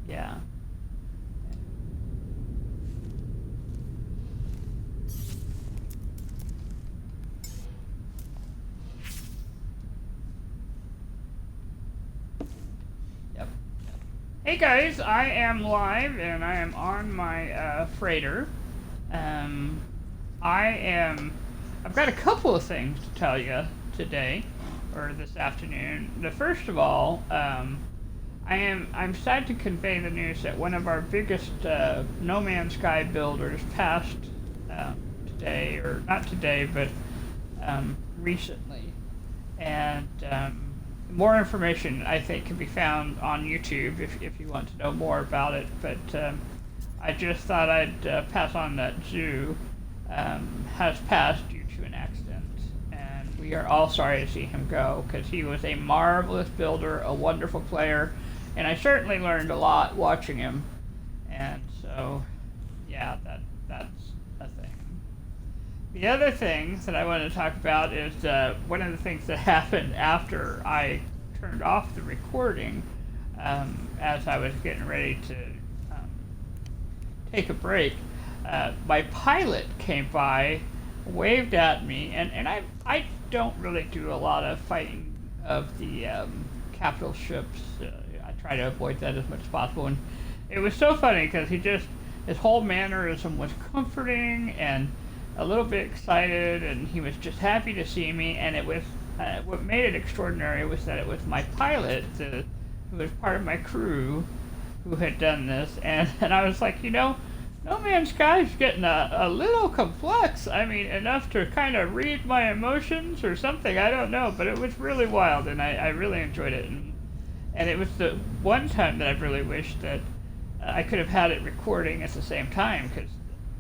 Yeah. Yep. Hey guys, I am live and I am on my freighter. Um, I am. I've got a couple of things to tell you today, or this afternoon. The first of all, I'm sad to convey the news that one of our biggest No Man's Sky builders passed today, or not today, but recently. And more information, I think, can be found on YouTube if you want to know more about it. But I just thought I'd pass on that Zoo has passed due to an accident. And we are all sorry to see him go because he was a marvelous builder, a wonderful player, and I certainly learned a lot watching him. And so, yeah, that's a thing. The other thing that I wanted to talk about is one of the things that happened after I turned off the recording as I was getting ready to take a break. My pilot came by, waved at me, and I don't really do a lot of fighting of the capital ships. I try to avoid that as much as possible. And it was so funny because his whole mannerism was comforting and a little bit excited, and he was just happy to see me. And it was what made it extraordinary was that it was my pilot, who was part of my crew, who had done this. And I was like, No Man's Sky's getting a little complex. I mean, enough to kind of read my emotions or something. I don't know, but it was really wild, and I really enjoyed it. And it was the one time that I really wished that I could have had it recording at the same time, because,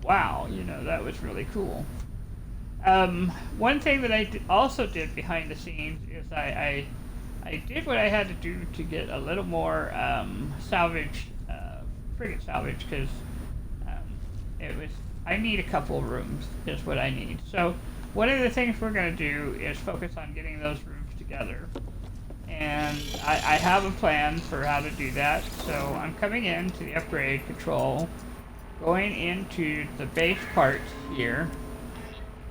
wow, that was really cool. One thing that I also did behind the scenes is I did what I had to do to get a little more salvage, frigate salvage, because I need a couple of rooms is what I need. So one of the things we're going to do is focus on getting those rooms together. And I have a plan for how to do that. So I'm coming into the upgrade control, going into the base parts here,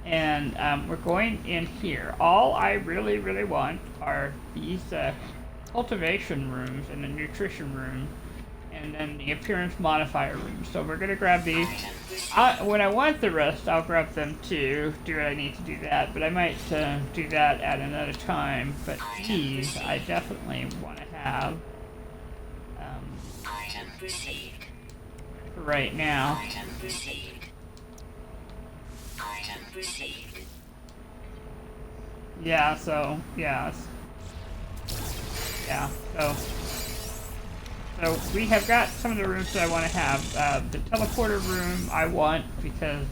and we're going in here. All I really, really want are these cultivation rooms and the nutrition room, and then the appearance modifier room. So we're going to grab these. When I want the rest, I'll grab them too, do what I need to do that, but I might do that at another time. But these, I definitely want to have for right now. Yeah, so, yeah. Yeah, so we have got some of the rooms that I want to have. The teleporter room I want because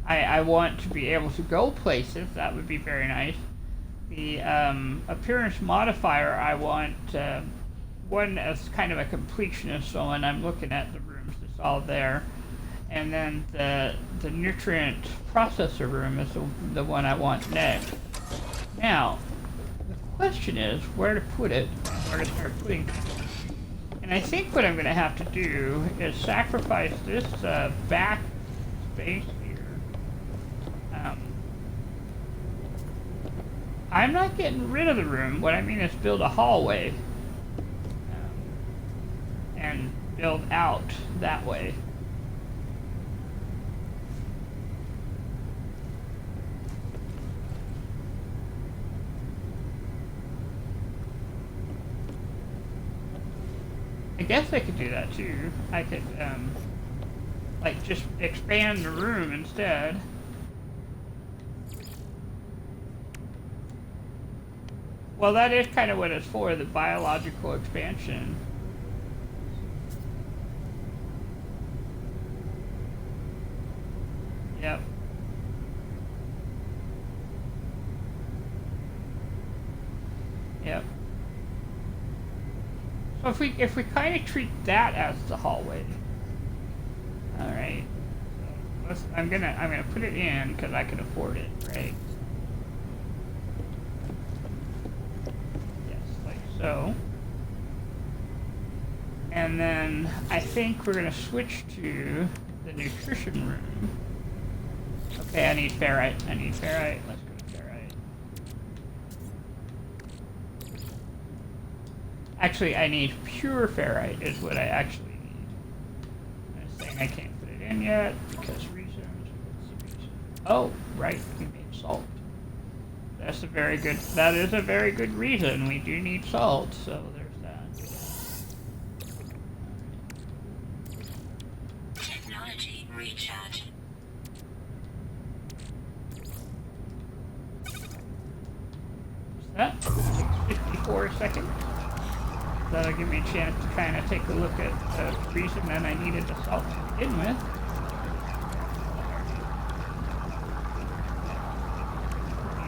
I want to be able to go places. That would be very nice. The appearance modifier I want one as kind of a completionist, so when I'm looking at the rooms, it's all there. And then the nutrient processor room is the one I want next. Now, the question is where to put it, where to start putting it. And I think what I'm going to have to do is sacrifice this back space here. I'm not getting rid of the room. What I mean is build a hallway and build out that way. I guess I could do that too. I could, like, just expand the room instead. Well, that is kind of what it's for, the biological expansion. Yep. Yep. So if we kind of treat that as the hallway, all right. So I'm gonna put it in because I can afford it, right? Yes, like so. And then I think we're going to switch to the nutrition room. Okay, I need ferrite. Let's go to ferrite. Actually, I need pure ferrite is what I actually need. I'm saying I can't put it in yet because reasons. Oh, right, we made salt. That is a very good reason. We do need salt, so there's that. Technology recharge. That takes 54 seconds. That'll give me a chance to kind of take a look at the reason that I needed the salt to begin with.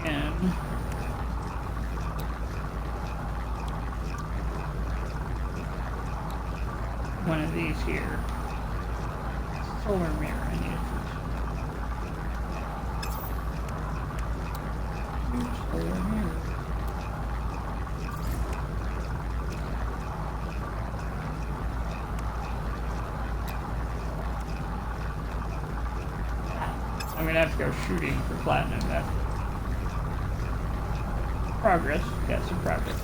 And one of these here. Solar mirror, I need it first. Solar mirror. I'm gonna have to go shooting for platinum. That's progress. Got some progress.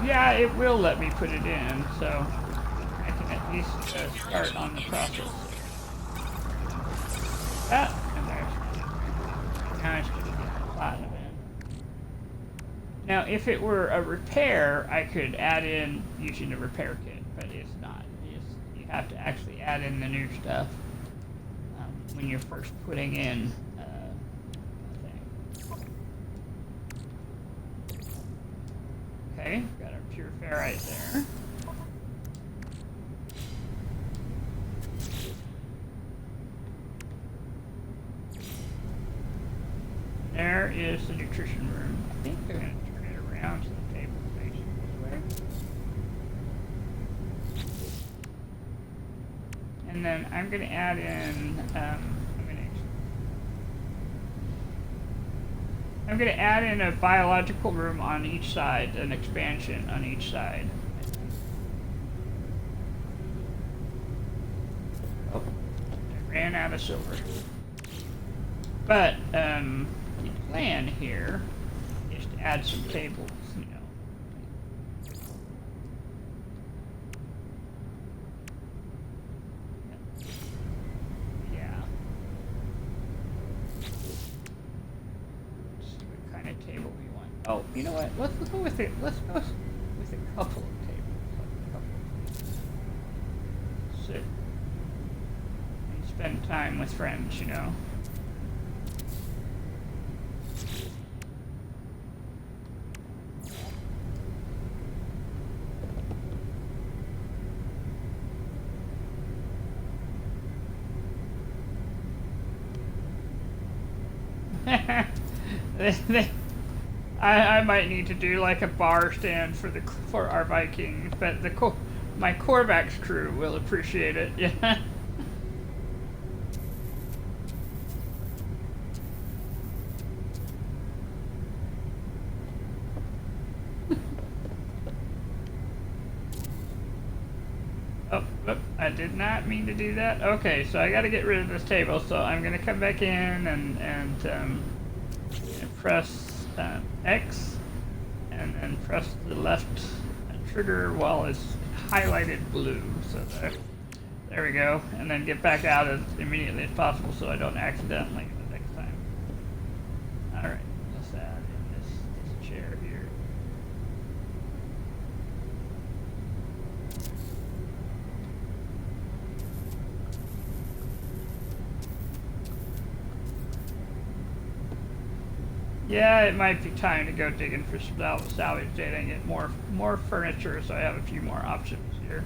Yeah, it will let me put it in, so I can at least start on the process. Ah, and there's now it's just getting the platinum in. Now, if it were a repair, I could add in using a repair kit, but it's not. You have to actually add in the new stuff when you're first putting in a thing. Okay, got our pure ferrite there. There is the nutrition room. I think they're going to turn it around so the table faces this way. And then I'm going to add in, I'm going to add in a biological room on each side, an expansion on each side. Oh, I ran out of silver. But the plan here is to add some tables, you know. Yeah. Let's see what kind of table we want. Oh, you know what? Let's go with it. Let's go with a couple of tables. Sit and spend time with friends, you know. I might need to do like a bar stand for our Vikings, but my Korvax crew will appreciate it. Yeah. Oh, I did not mean to do that. Okay, so I got to get rid of this table. So I'm going to come back in and press X, and then press the left trigger while it's highlighted blue. So there we go, and then get back out as immediately as possible so I don't accidentally the next time. All right, let's add in this chair here. Yeah, it might be time to go digging for salvage data and get more furniture, so I have a few more options here.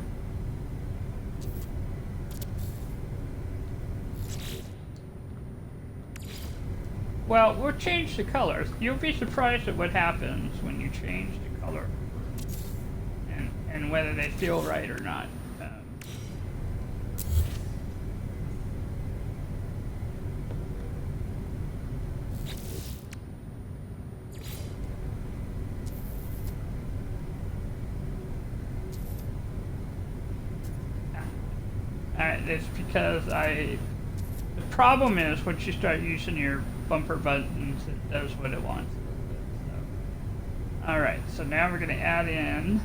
Well, we'll change the colors. You'll be surprised at what happens when you change the color and whether they feel right or not. It's because the problem is once you start using your bumper buttons, it does what it wants. So, all right, so now we're going to add in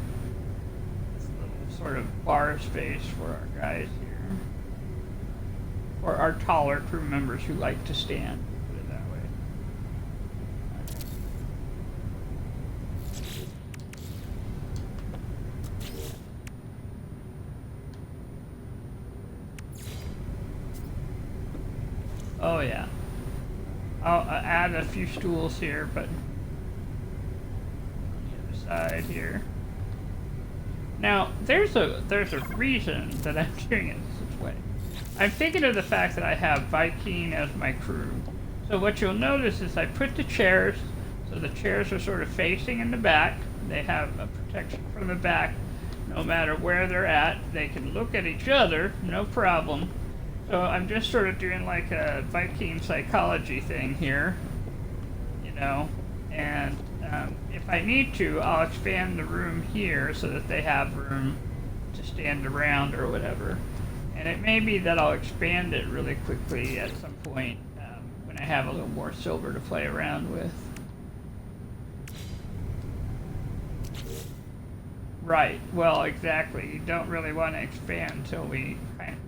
this little sort of bar space for our guys here, or our taller crew members who like to stand. Put it that way. Oh yeah. I'll add a few stools here, but on the other side here. Now, there's a reason that I'm doing it this way. I'm thinking of the fact that I have Viking as my crew. So what you'll notice is I put the chairs, so the chairs are sort of facing in the back. They have a protection from the back. No matter where they're at, they can look at each other, no problem. So I'm just sort of doing like a Viking psychology thing here, you know, and if I need to, I'll expand the room here so that they have room to stand around or whatever. And it may be that I'll expand it really quickly at some point when I have a little more silver to play around with. Right, well, exactly. You don't really want to expand until we kind of...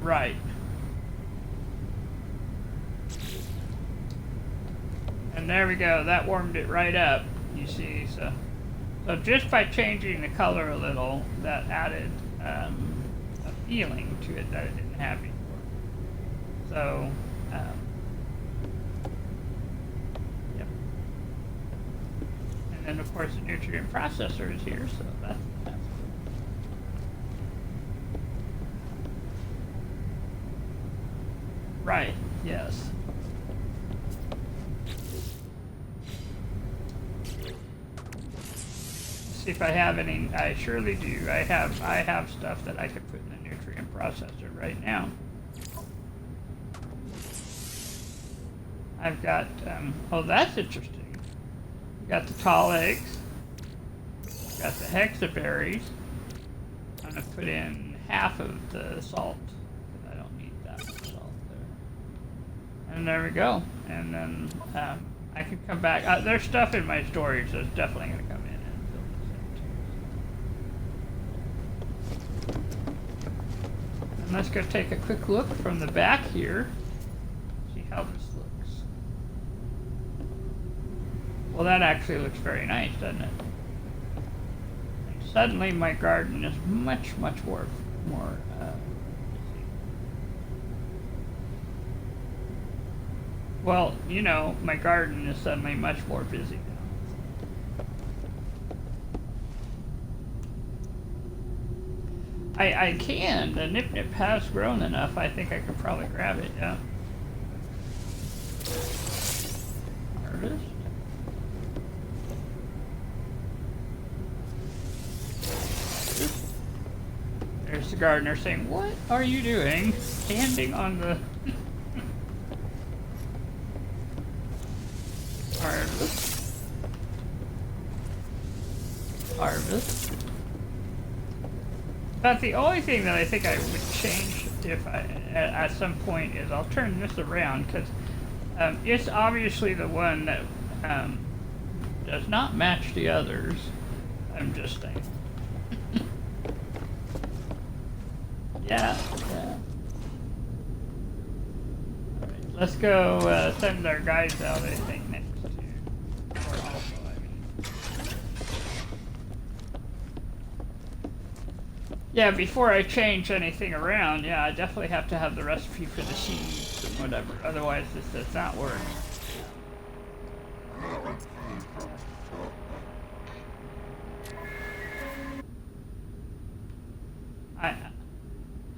Right. And there we go, that warmed it right up, you see, so just by changing the color a little, that added a feeling to it that it didn't have before. So, yep. And then of course the nutrient processor is here, so that's cool. Right, yes. See if I have any. I surely do. I have stuff that I could put in the nutrient processor right now. I've got, oh, that's interesting. Got the tall eggs. Got the hexaberries. I'm gonna put in half of the salt. I don't need that much salt there. And there we go. And then I can come back. There's stuff in my storage that's definitely gonna come in and fill this in too. And let's go take a quick look from the back here. See how this looks. Well, that actually looks very nice, doesn't it? And suddenly my garden is much more well, you know, my garden is suddenly much more busy now. I can. The nip has grown enough. I think I could probably grab it, yeah. Harvest. There's the gardener saying, "What are you doing? Standing on the..." Harvest. Harvest. But the only thing that I think I would change if I, at some point, is I'll turn this around, because it's obviously the one that does not match the others. I'm just saying. Yeah. Alright, let's go send our guys out, I think, next to... Or also, I mean. Yeah, before I change anything around, yeah, I definitely have to have the recipe for the seeds and whatever. Otherwise, this does not work.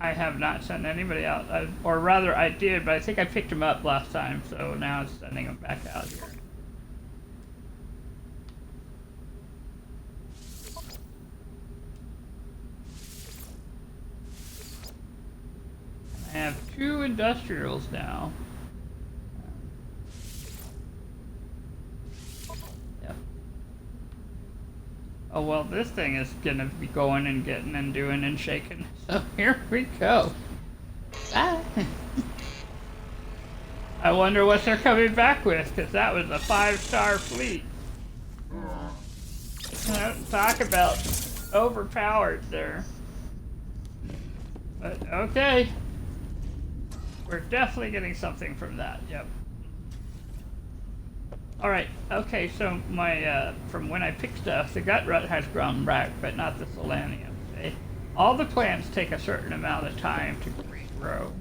I have not sent anybody out, or rather I did, but I think I picked them up last time, so now it's sending them back out here. I have 2 industrials now. Oh well, this thing is gonna be going and getting and doing and shaking. So here we go. Ah. I wonder what they're coming back with, because that was a 5-star fleet. Talk about overpowered there. But okay. We're definitely getting something from that, yep. Alright, okay, so my, from when I pick stuff, the gut rut has grown back, but not the selenium, okay? All the plants take a certain amount of time to regrow.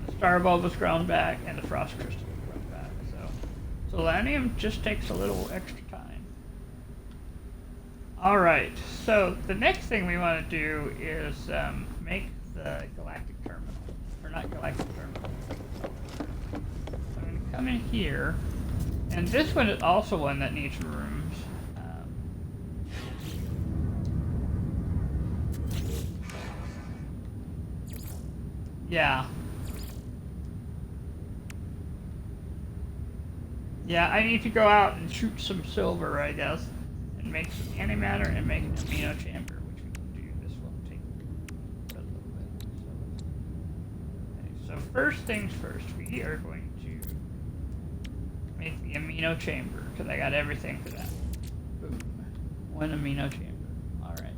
The star bulb has grown back, and the frost crystal has grown back, so selenium just takes a little extra time. Alright, so the next thing we want to do is make the galactic terminal. Or not galactic terminal. So I'm going to come in here. And this one is also one that needs rooms. Yeah. Yeah, I need to go out and shoot some silver, I guess. And make some antimatter and make an amino chamber, which we can do. This will take a little bit. So first things first, we are going to make the amino chamber, because I got everything for that. Boom. One amino chamber. Alright.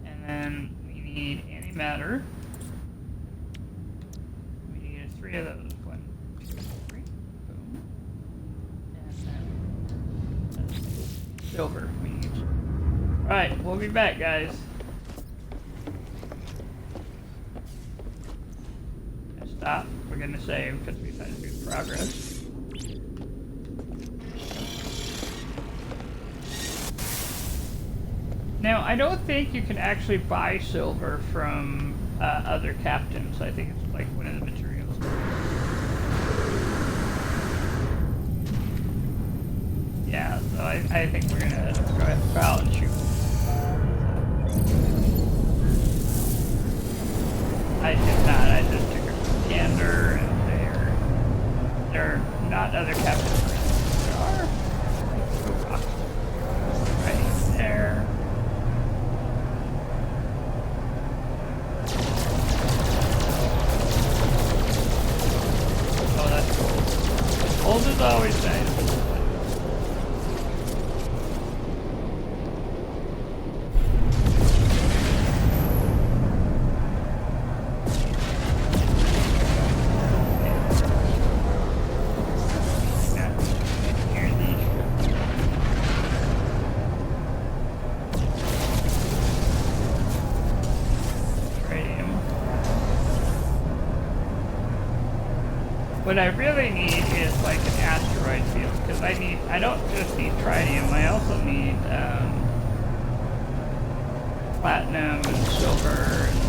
And then we need antimatter. We need 3 of those. 1, 2, 3. Boom. And then silver we need. Alright, we'll be back, guys. Stop. We're going to save because we've had good progress. Now, I don't think you can actually buy silver from other captains. I think it's like one of the materials. Yeah, so I think we're gonna go out and shoot. I did not. I just took a gander, and they're not other captains. There are. Right there. Oh, that's cool. Old is always nice. What I really need is like an asteroid field, because I don't just need tritium, I also need platinum and silver and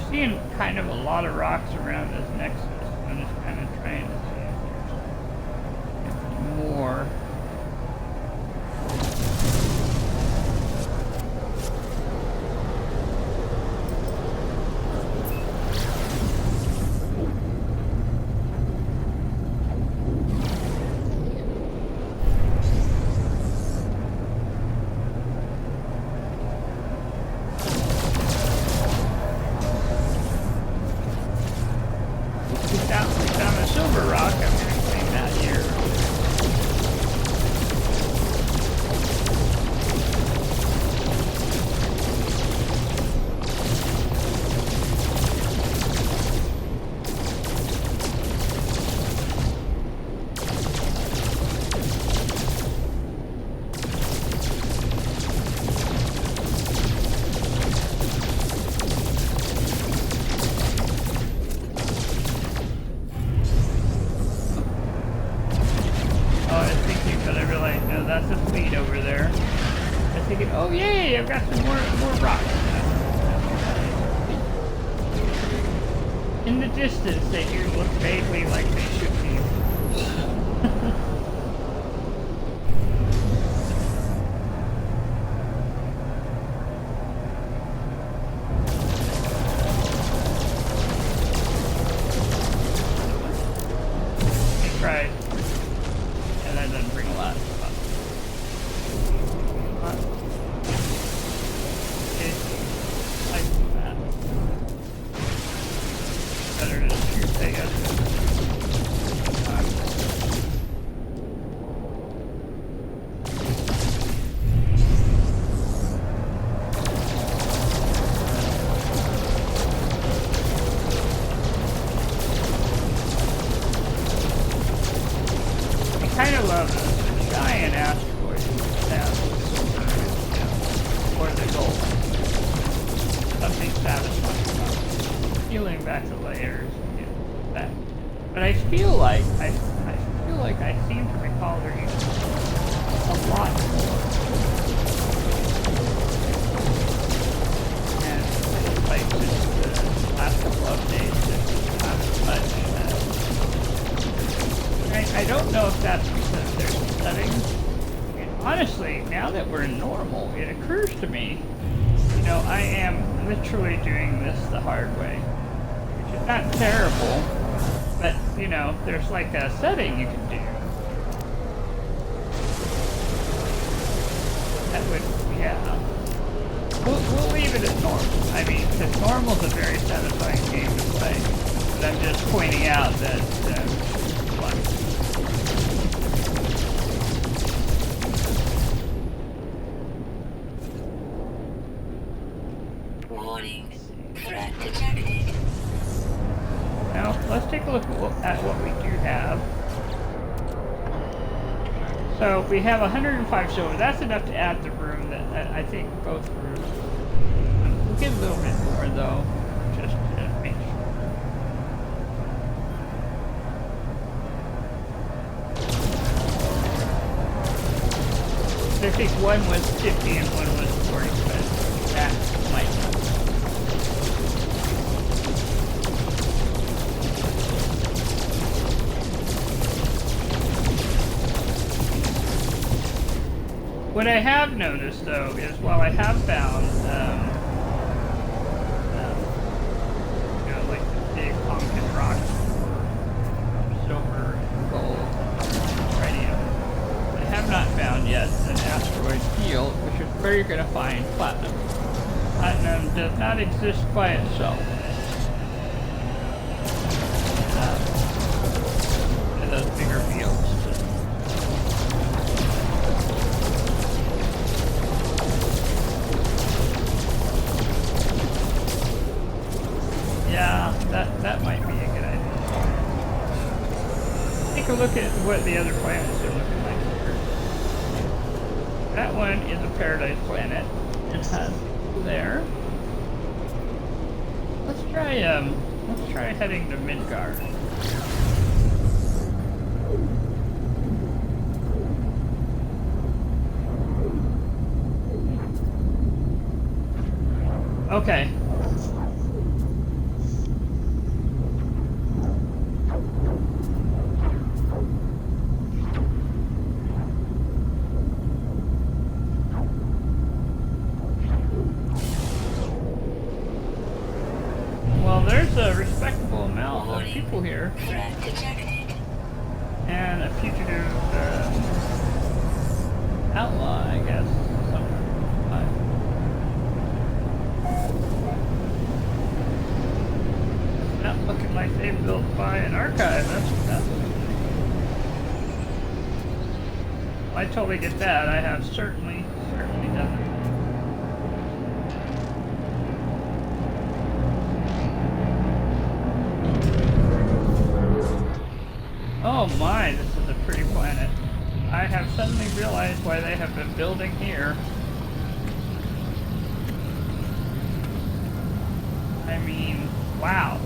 seeing kind of a lot of rocks around this nexus. I'm just kind of trying to see if there's more. Found a silver rock. I'm going to claim that here. Yay! I've got some more rocks. In the distance, they do look vaguely like they should be. Right. And that doesn't bring a lot. Okay. Like that. Better to shoot, I guess. I kind of love those giant asteroids that for the gold. Something satisfying about peeling back the layers and getting that. But I feel like I seem to recall there used to be a lot more. And it's like just the last couple updates, there's not as much. I don't know if that's because there's settings. And honestly, now that we're in normal, it occurs to me, you know, I am literally doing this the hard way. Which is not terrible, but, you know, there's like a setting you can do. That would, yeah. We'll leave it at normal. I mean, because normal's a very satisfying game to play. But I'm just pointing out that, Warning. Threat detected. now, let's take a look at what we do have. So we have 105 silver. That's enough to add the room that I think both rooms. We'll get a little bit more though, just to make sure. I think one was 50 and one was 40, but that might not. What I have noticed, though, is while I have found, you know, like the big pumpkin rocks for silver and gold and uranium, I have not found yet an asteroid field, which is where you're going to find platinum. Platinum does not exist by itself. In those bigger fields. Yeah, that might be a good idea. Take a look at what the other planets are looking like here. That one is a paradise planet. It has there. Let's try heading to Midgard. Okay. Well, there's a respectable amount of people here. Threat detected. And a fugitive outlaw, I guess. Not looking like they built by an archive. That's what that looks like. I totally get that. I have certainly done it. Oh my, this is a pretty planet. I have suddenly realized why they have been building here. I mean, wow.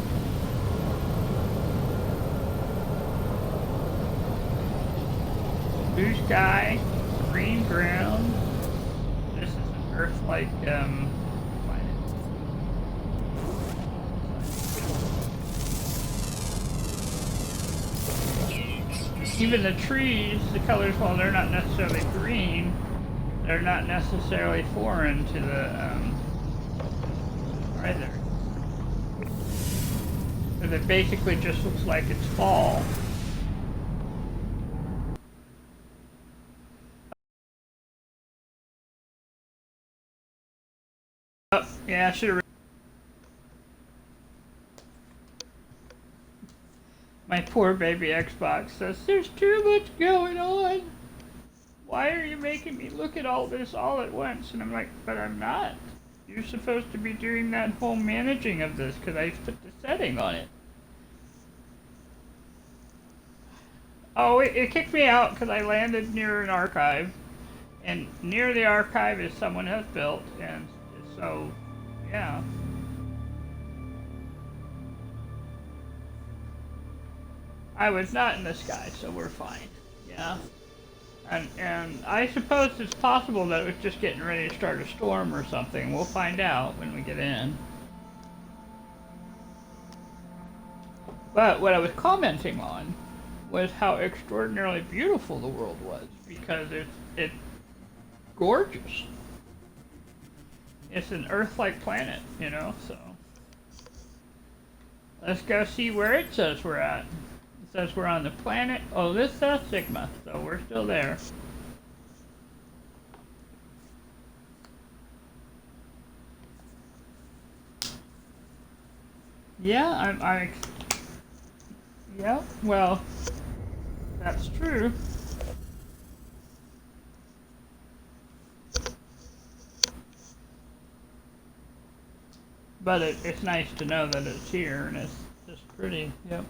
Blue sky, green ground. This is an Earth like even the trees, the colors, while they're not necessarily green, they're not necessarily foreign to the either. Because it basically just looks like it's fall. Oh, yeah, I should have. My poor baby Xbox says, there's too much going on. Why are you making me look at all this all at once? And I'm like, but I'm not. You're supposed to be doing that whole managing of this because I put the setting on it. Oh, it kicked me out because I landed near an archive. And near the archive is someone has built. And so, yeah. I was not in the sky, so we're fine. Yeah. And I suppose it's possible that it was just getting ready to start a storm or something. We'll find out when we get in. But what I was commenting on was how extraordinarily beautiful the world was, because it's gorgeous. It's an Earth-like planet, you know, so. Let's go see where it says we're at. It says we're on the planet. Oh, this says Sigma, so we're still there. Yeah, yeah, well, that's true. But it's nice to know that it's here and it's just pretty, yep.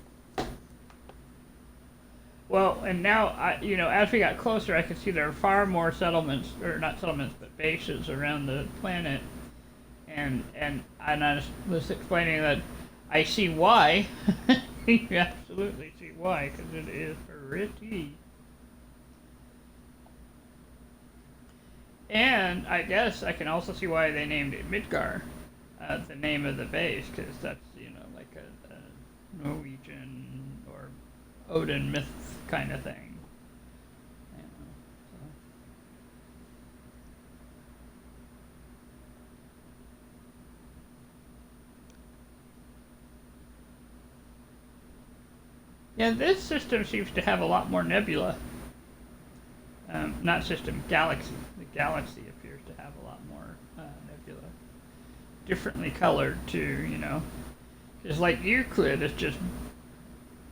Well, and now, as we got closer, I could see there are far more settlements, or not settlements, but bases around the planet. And I was explaining that I see why. You absolutely see why, because it is pretty. And I guess I can also see why they named it Midgar, the name of the base, because that's, like a Norwegian or Odin myth kind of thing. Yeah, this system seems to have a lot more nebula. Not system, galaxy. The galaxy appears to have a lot more nebula. Differently colored too, Because like Euclid is just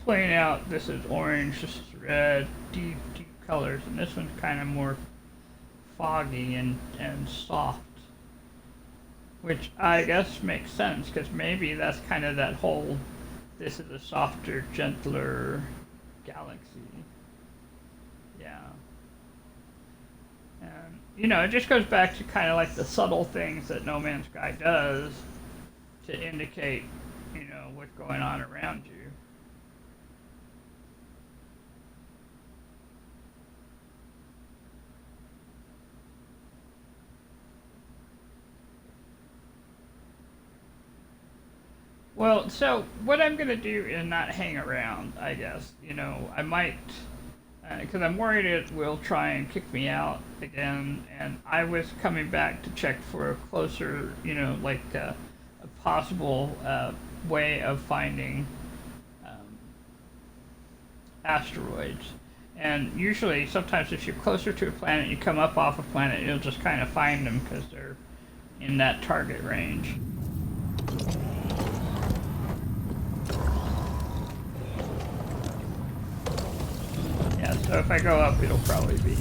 plain out, this is orange, this is red, deep colors, and this one's kind of more foggy and soft. Which I guess makes sense, because maybe that's kind of that whole, this is a softer, gentler galaxy. Yeah. And, it just goes back to kind of like the subtle things that No Man's Sky does to indicate, what's going on around you. Well, so what I'm going to do is not hang around, I guess. I might, because I'm worried it will try and kick me out again. And I was coming back to check for a closer, like a possible way of finding asteroids. And usually, sometimes if you're closer to a planet, you come up off a planet, you'll just kind of find them because they're in that target range. So if I go up, it'll probably be,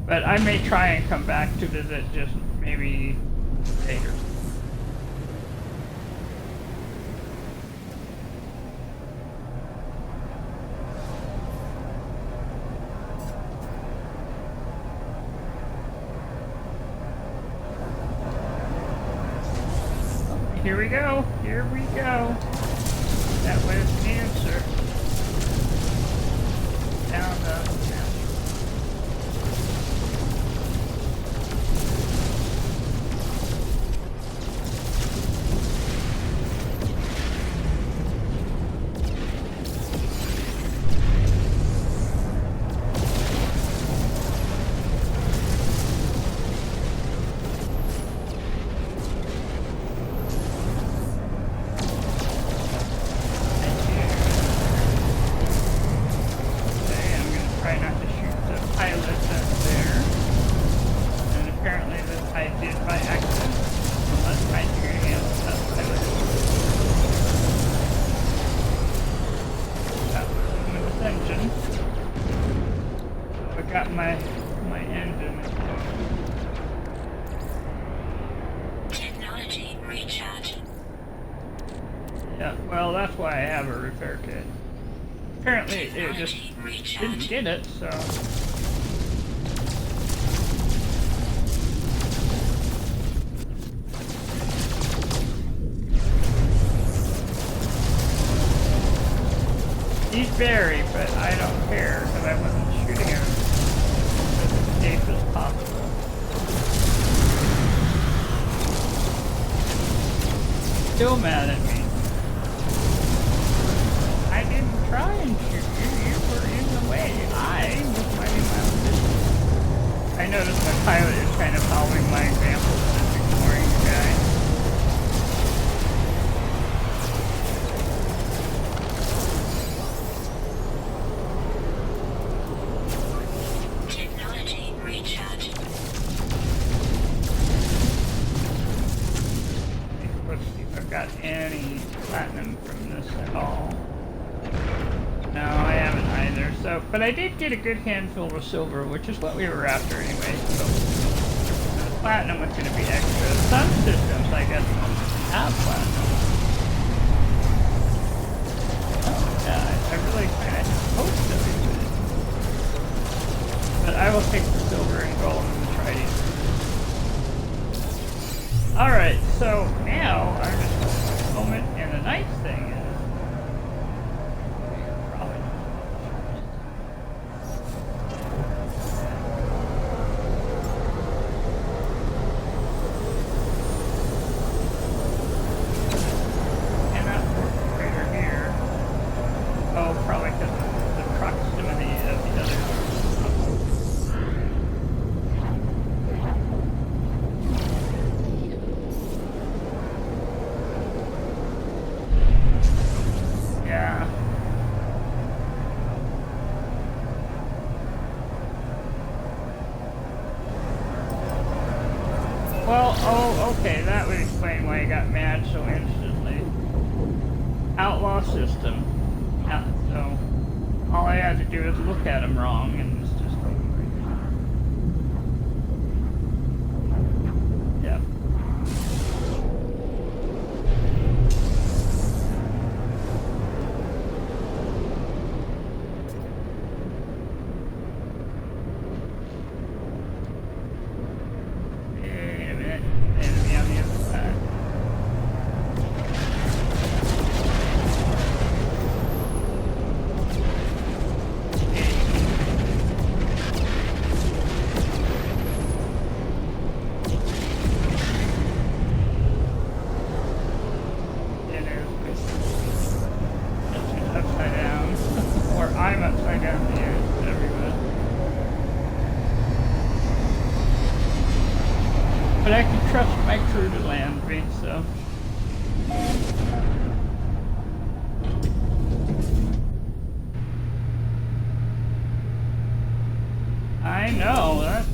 But I may try and come back to visit just maybe later. Here we go. Here we go. That was the answer. Down the by accident. Unless I figure out that pilot. Ascension. I got my engine. Technology recharge. Yeah, well, that's why I have a repair kit. Apparently, it just didn't get it, so. He's buried, but I don't care because I wasn't shooting him as safe as possible. Still mad at me. I didn't try and shoot you. You were in the way. I was minding my own business. I noticed my pilot is kind of following my example and just ignoring the guy. Technology recharge. Let's see if I've got any platinum from this at all. No, I haven't either. So, but I did get a good handful of silver, which is what we were after anyway. So, platinum was going to be extra. Some systems, I guess, don't have platinum. Oh, yeah, I really kind of hope that we would. But I will take the silver and gold and the tritium. Alright, so now our next moment, and the nice thing is, probably cannot work right here. Oh, probably because of the proximity of the other. Yeah. Well, oh, okay, that would explain why he got mad so instantly. Outlaw system. Yeah, so all I had to do is look at him wrong and it's just over. Yep. Wait a minute. Enemy on the other side. Upside down. Or I'm upside down here, whatever. But I can trust my crew to land me, so. I know,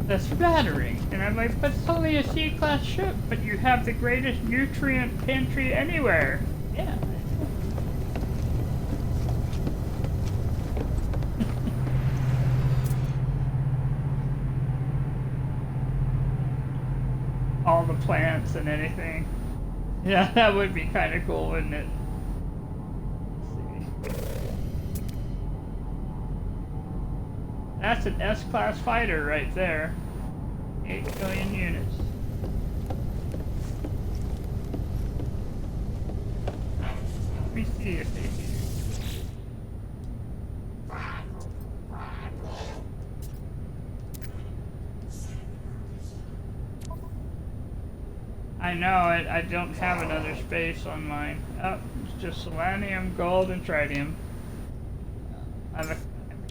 that's flattering. And I'm like, but it's only a C-class ship, but you have the greatest nutrient pantry anywhere. Yeah. All the plants and anything. Yeah, that would be kind of cool, wouldn't it? Let's see. That's an S-class fighter right there. 8 billion units. Let me see if they do. I know, I don't have another space on mine. Oh, it's just selenium, gold, and tritium. I've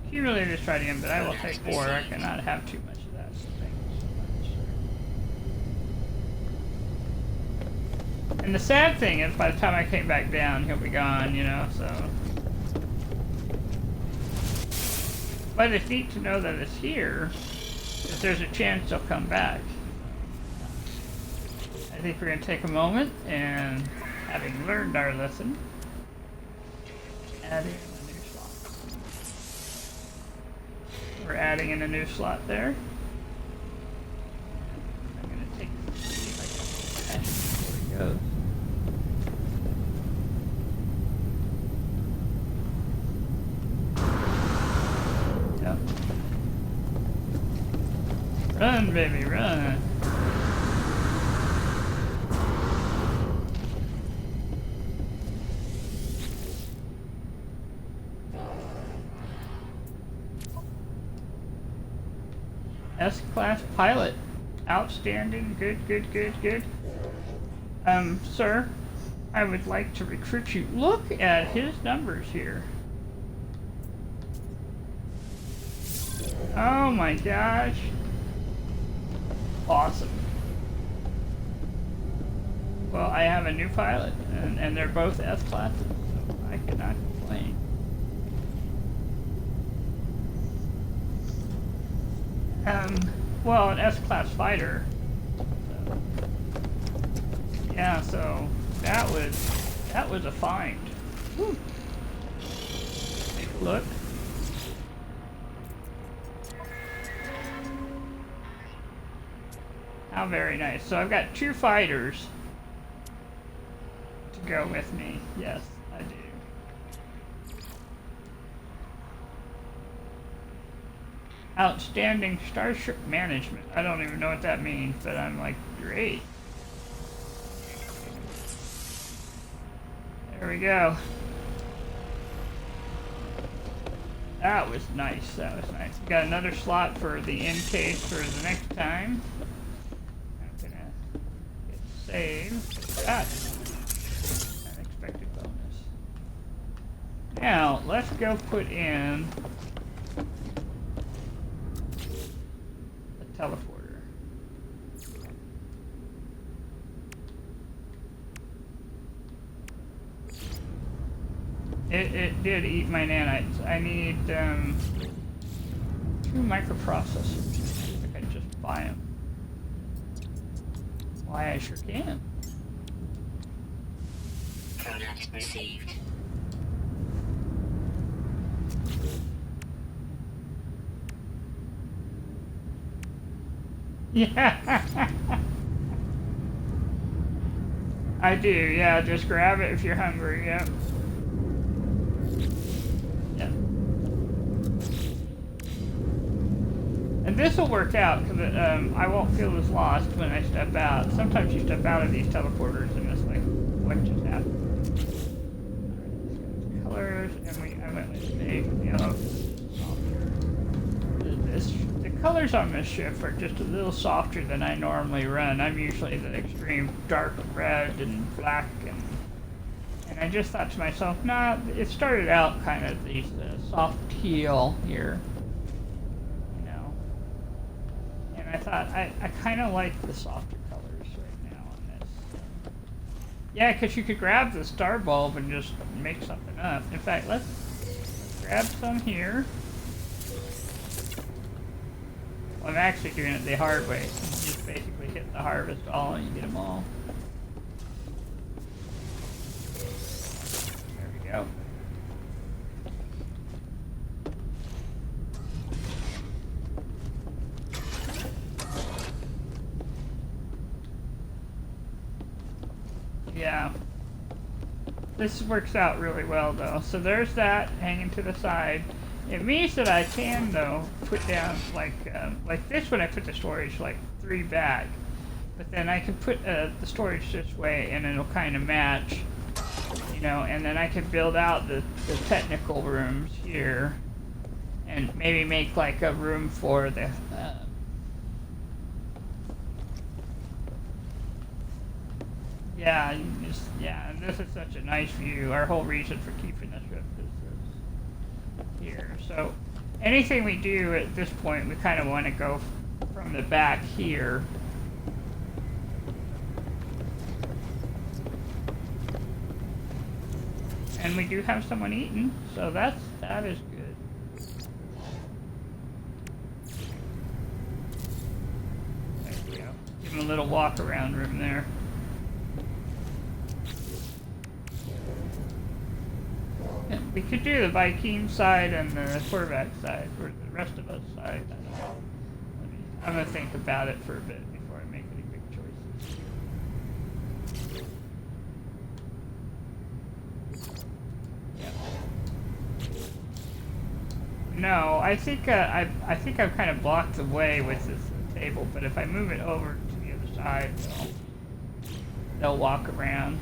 accumulated tritium, but I will take 4. I cannot have too much of that. So thank you so much. And the sad thing is, by the time I came back down, he'll be gone, you know, so. But it's neat to know that it's here. 'Cause there's a chance they'll come back. I think we're going to take a moment and, having learned our lesson, add in a new slot. We're adding in a new slot there. I'm going to see if I can before it goes. Yep. Run, baby, run. S-class pilot. Outstanding. Good, good, good, good. Sir, I would like to recruit you. Look at his numbers here. Oh my gosh. Awesome. Well, I have a new pilot, and they're both S-classes, so I cannot complain. Well, an S-class fighter. So, yeah, so that was a find. Whew. Take a look. How very nice. So I've got 2 fighters to go with me. Yes, I do. Outstanding starship management. I don't even know what that means, but I'm like, great. There we go. That was nice. That was nice. We got another slot for the in case for the next time. I'm gonna hit save. That's unexpected bonus. Now let's go put in a teleporter. It did eat my nanites. I need 2 microprocessors. I can just buy them. Why, I sure can. Product received. Yeah. I do, yeah, just grab it if you're hungry, yep. Yep. And this will work out, because I won't feel as lost when I step out. Sometimes you step out of these teleporters and it's like, what just happened? Alright, let's go to colors, and I went with big, yellow, softer. The colors on this ship are just a little softer than I normally run. I'm usually the extreme dark red and black, and I just thought to myself, nah, it started out kind of these soft teal here, you know. And I thought I kind of like the softer colors right now on this. Yeah, because you could grab the star bulb and just make something up. In fact, let's grab some here. Well, I'm actually doing it the hard way. You just basically hit the harvest all and you get them all. There we go. Yeah. This works out really well though. So there's that hanging to the side. It means that I can, though, put down, like this when I put the storage, like 3 back. But then I can put the storage this way and it'll kind of match, you know, and then I can build out the technical rooms here and maybe make like a room for the, yeah, and this is such a nice view. Our whole reason for keeping this ship is here. So anything we do at this point, we kind of want to go from the back here. And we do have someone eating, so that is good. a little walk around room there. Yeah, we could do the Viking side and the Corvette side, or the rest of us side. I don't know. I'm gonna think about it for a bit before I make any big choices. Yeah. No, I think I've kind of blocked the way with this table, but if I move it over to the other side, they'll walk around.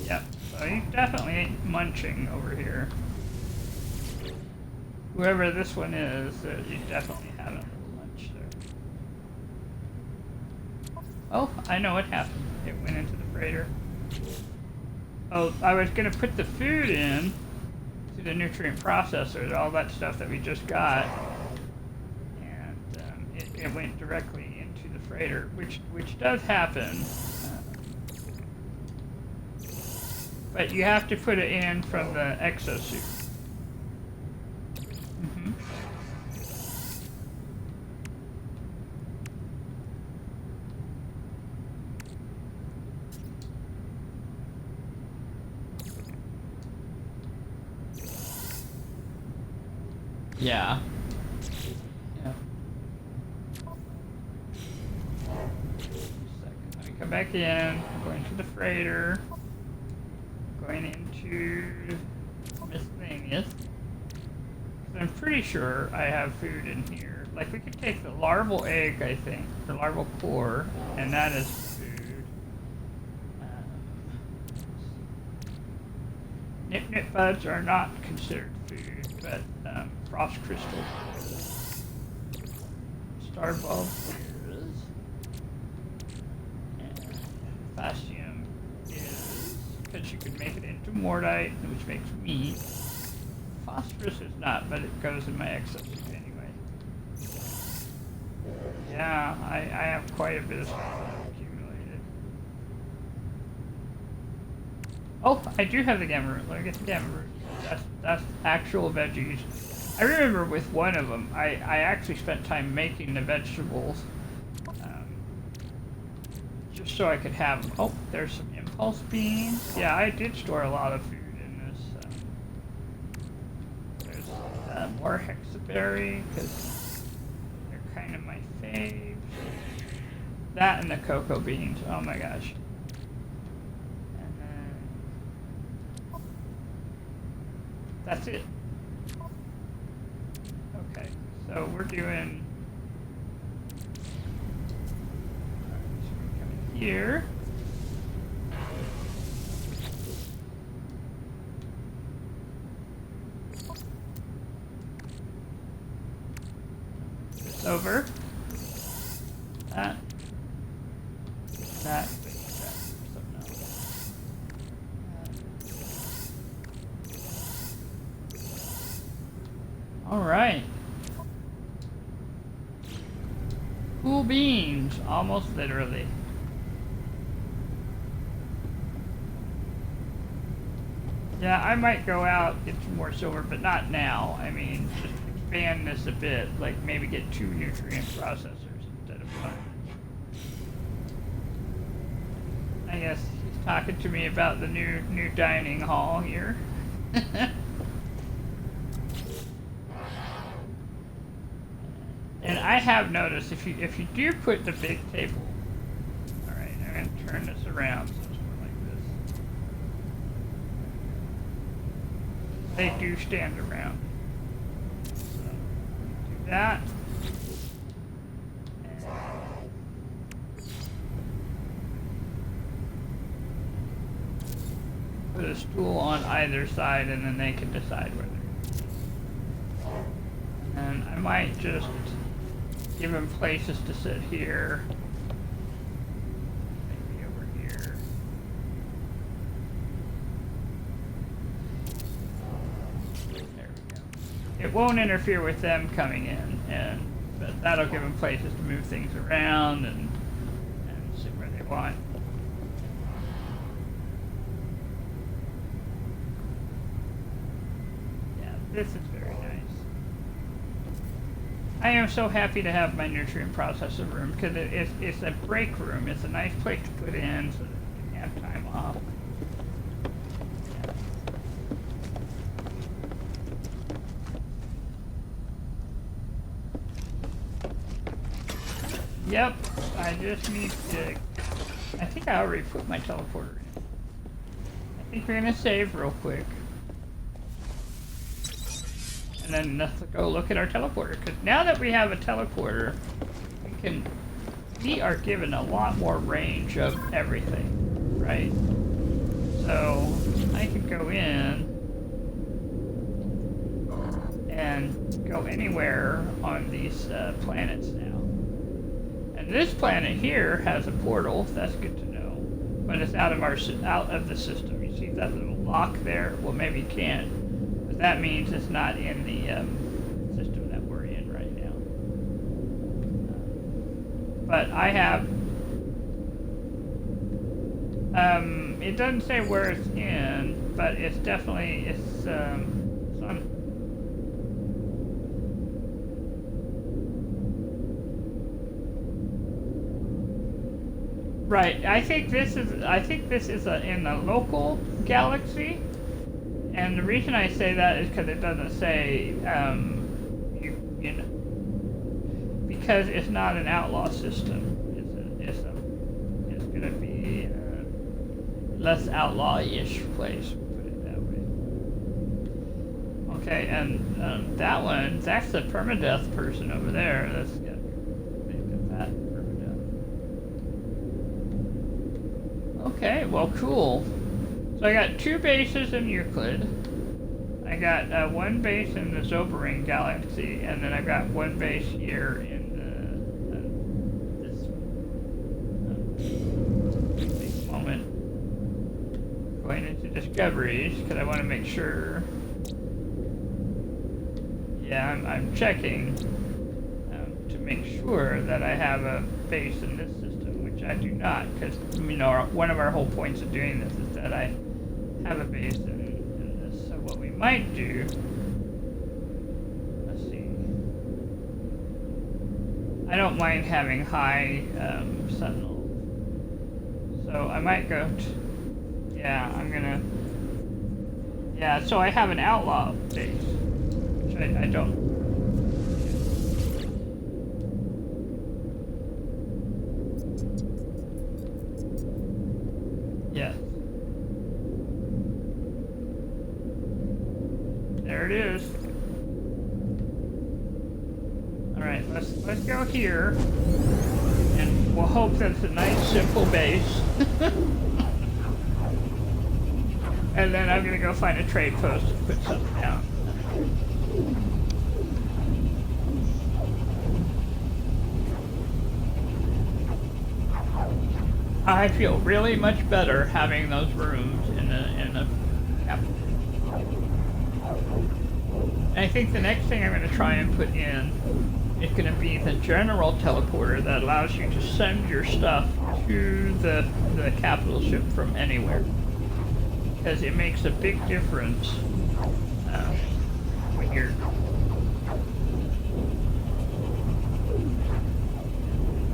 Yep. So you definitely ain't munching over here. Whoever this one is, you definitely having a little lunch there. Oh, I know what happened. It went into the freighter. Oh, I was gonna put the food in to the nutrient processor, all that stuff that we just got, and it went directly into the freighter, which does happen. But you have to put it in from the exosuit. Mm-hmm. Yeah. Yeah. Let me come back in. I'm going to the freighter. Going into miscellaneous. I'm pretty sure I have food in here. Like, we could take the larval egg, I think, the larval core, and that is food. Nip buds are not considered food, but frost crystal is. Star bulb is. And fascium is, because you could make it into mortite, which makes meat. Phosphorus is not, but it goes in my exosuit anyway. Yeah, I have quite a bit of stuff accumulated. Oh, I do have the gamma root. Let me get the gamma root. That's actual veggies. I remember with one of them, I actually spent time making the vegetables, just so I could have them. Oh, there's some impulse beans. Yeah, I did store a lot of food in this. There's more hexaberry, because they're kind of my fave. That and the cocoa beans. Oh my gosh. And then that's it. Okay, so we're doing. Alright, so we're coming here. This over. That. That. Something else. All right. Cool beans, almost literally. Yeah, I might go out, get some more silver, but not now. I mean, just expand this a bit, like maybe get 2 nutrient processors instead of 1. I guess he's talking to me about the new dining hall here. And I have noticed if you do put the big table, all right, I'm going to turn this around so it's more like this. They do stand around. So do that. And put a stool on either side, and then they can decide whether. And I might just give them places to sit here. Maybe over here. There we go. It won't interfere with them coming in, but that'll give them places to move things around and sit where they want. Yeah, this is very nice. I am so happy to have my nutrient processor room because it's a break room. It's a nice place to put in so that you can have time off. Yep, I just need to... I think I already put my teleporter in. I think we're gonna save real quick. And then let's go look at our teleporter. Because now that we have a teleporter, we are given a lot more range of everything, right? So I can go in and go anywhere on these planets now. And this planet here has a portal. That's good to know, but it's out of the system. You see that little lock there? Well, maybe you can't. That means it's not in the system that we're in right now. But I have... it doesn't say where it's in, but it's definitely... It's on... Right, I think this is in the local galaxy. And the reason I say that is because it doesn't say, you know, because it's not an outlaw system. It's going to be a less outlaw-ish place, put it that way. Okay, and that's the permadeath person over there. Let's get that permadeath. Okay, well, cool. So I got 2 bases in Euclid. I got 1 base in the Zobaring galaxy, and then I've got 1 base here in this moment. Going into discoveries because I want to make sure. Yeah, I'm checking to make sure that I have a base in this system, which I do not, because you know one of our whole points of doing this is that I have a base in this. So what we might do, let's see. I don't mind having high sentinels. So I might go so I have an outlaw base, which I don't. Yes. There it is. All right, let's go here, and we'll hope that's a nice, simple base. And then I'm gonna go find a trade post and put something down. I feel really much better having those rooms in a capital. And I think the next thing I'm going to try and put in is going to be the general teleporter that allows you to send your stuff to the capital ship from anywhere. Because it makes a big difference when you're...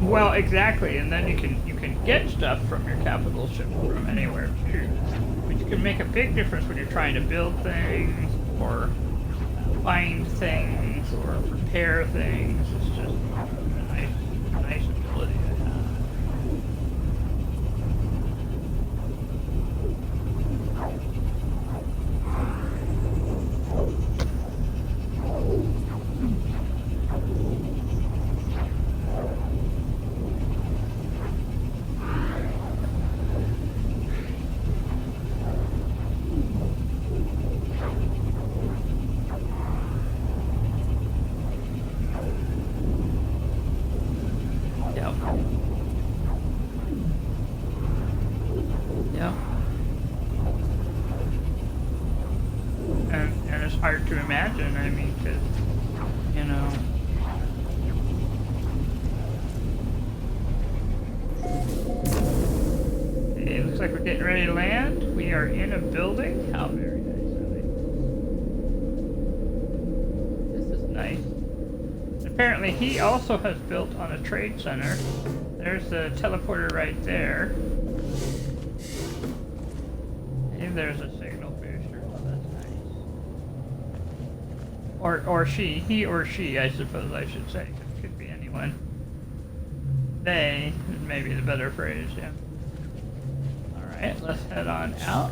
Well, exactly, and then you can get stuff from your capital ship from anywhere too, which can make a big difference when you're trying to build things or find things or prepare things. It's just a nice ability to have. And it's hard to imagine, I mean, because, you know... Okay, it looks like we're getting ready to land. We are in a building. How very nice of it. Apparently he also has built on a trade center. There's the teleporter right there. And there's a signal booster. Oh, that's nice. Or she. He or she, I suppose I should say. It could be anyone. They is maybe the better phrase, yeah. Alright, let's head on out.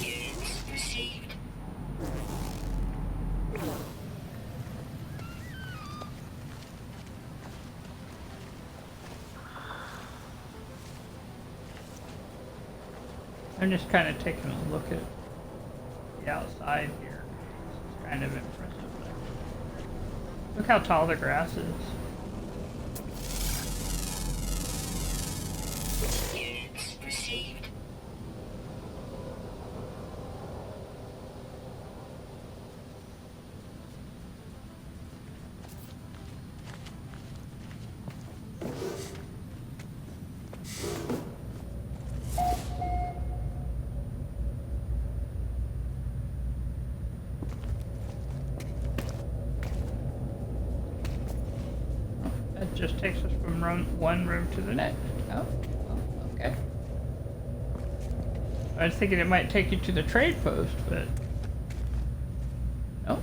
Units received. I'm just kind of taking a look at the outside here. It's kind of impressive. Look how tall the grass is. Units received. That just takes us from one room to the next. Oh, okay. I was thinking it might take you to the trade post, but no.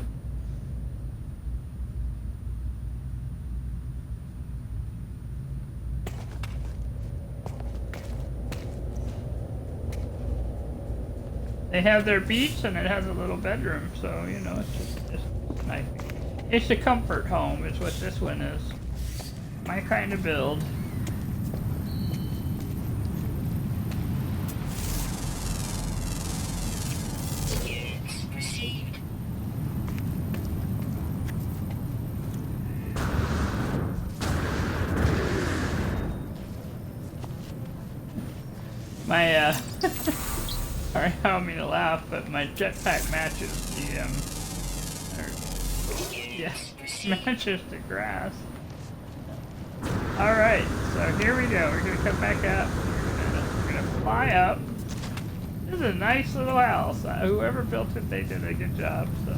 They have their beach and it has a little bedroom, so you know it's nice. It's a comfort home, is what this one is. My kind of build. Units received. My sorry, I don't mean to laugh, but my jetpack matches the yeah, matches the grass. Alright, so here we go. We're gonna come back up. We're gonna fly up. This is a nice little house. Whoever built it, they did a good job, so.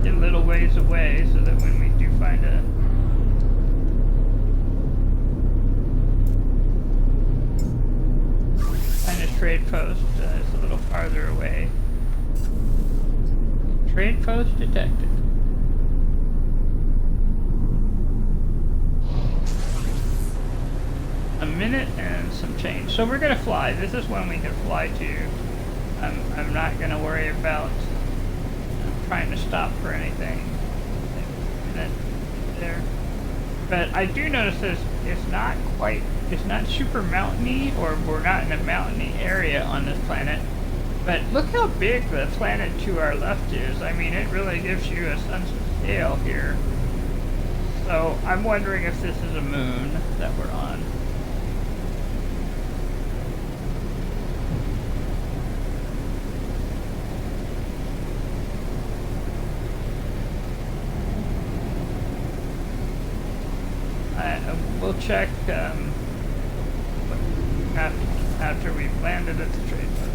Get a little ways away so that when we do find a trade post, it's a little farther away. Trade post detected. A minute and some change. So we're gonna fly. This is one we can fly to. I'm not gonna worry about trying to stop for anything. There. But I do notice this, it's not super mountainy, or we're not in a mountainy area on this planet. But look how big the planet to our left is. I mean, it really gives you a sense of scale here. So I'm wondering if this is a moon that we're on. We'll check after we've landed at the trade post.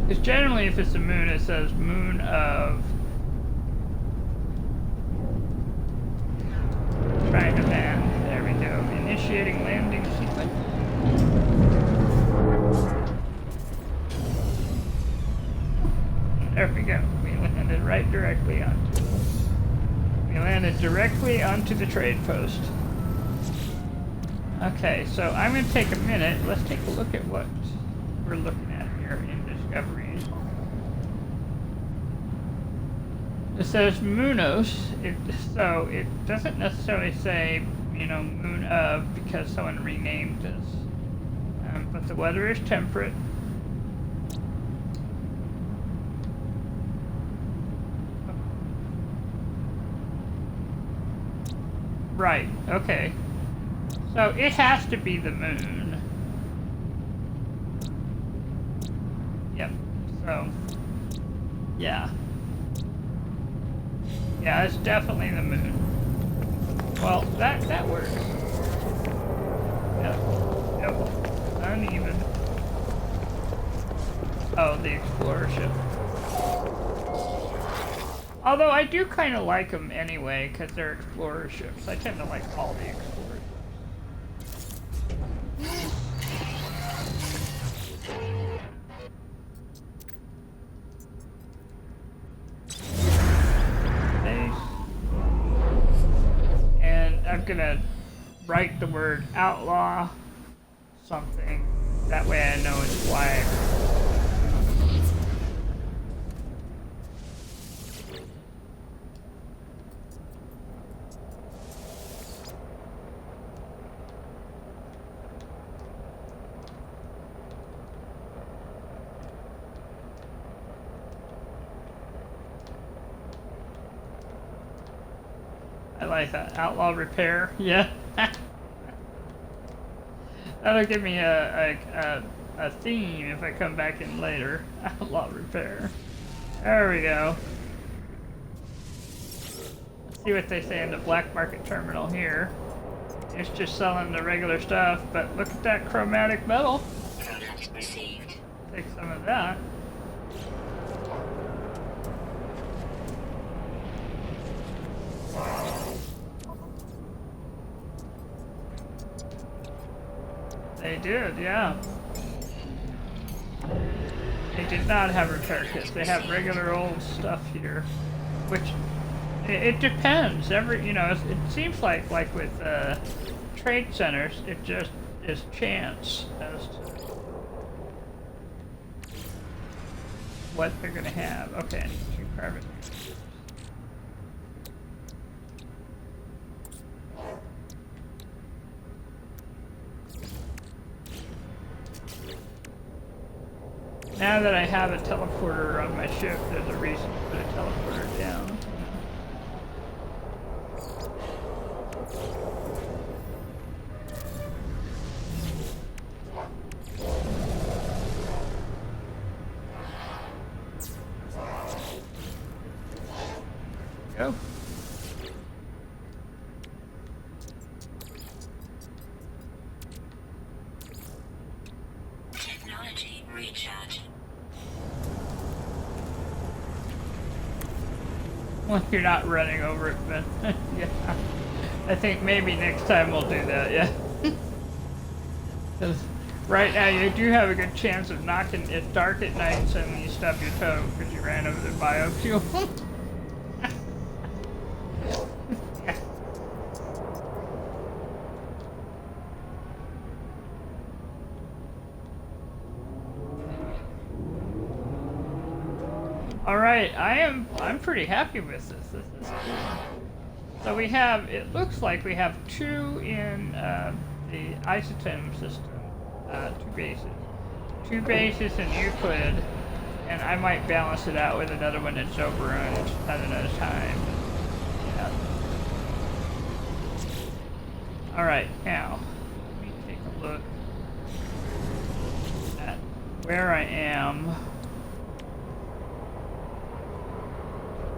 Because generally if it's a moon, it says moon of... Trying to land. There we go. Initiating landing sequence. There we go. We landed right directly onto. We landed directly onto the trade post. Okay, so I'm going to take a minute. Let's take a look at what we're looking at here in Discovery. It says Moonos, so it doesn't necessarily say, you know, moon of because someone renamed this. But the weather is temperate. Right, okay. So it has to be the moon. Yep, so, yeah. Yeah, it's definitely the moon. Well, that works. Yep, yep, uneven. Oh, the Explorer ship. Although I do kind of like them anyway, because they're Explorer ships. I tend to like all the Explorer ships. And I'm gonna write the word outlaw something. That way I know it's flag. I like that. Outlaw repair. Yeah. That'll give me a theme if I come back in later. Outlaw repair. There we go. Let's see what they say in the black market terminal here. It's just selling the regular stuff, but look at that chromatic metal. Product received. Take some of that. They did, yeah. They did not have repair kits. They have regular old stuff here, which it depends. It seems like with trade centers, it just is chance as to what they're going to have. Okay, two carbon. Now that I have a teleporter on my ship, there's a reason to put a teleporter down. Go. Technology recharge. Well, you're not running over it, but yeah. I think maybe next time we'll do that, yeah. Because right now you do have a good chance of knocking it dark at night and suddenly you stub your toe because you ran over the biofuel. Yeah. Alright, I'm pretty happy with this. This is cool. So we have, it looks like we have two in the isotome system, two bases. Two bases in Euclid, and I might balance it out with another one that's Oberon at another time. Yeah. Alright, now, let me take a look at where I am.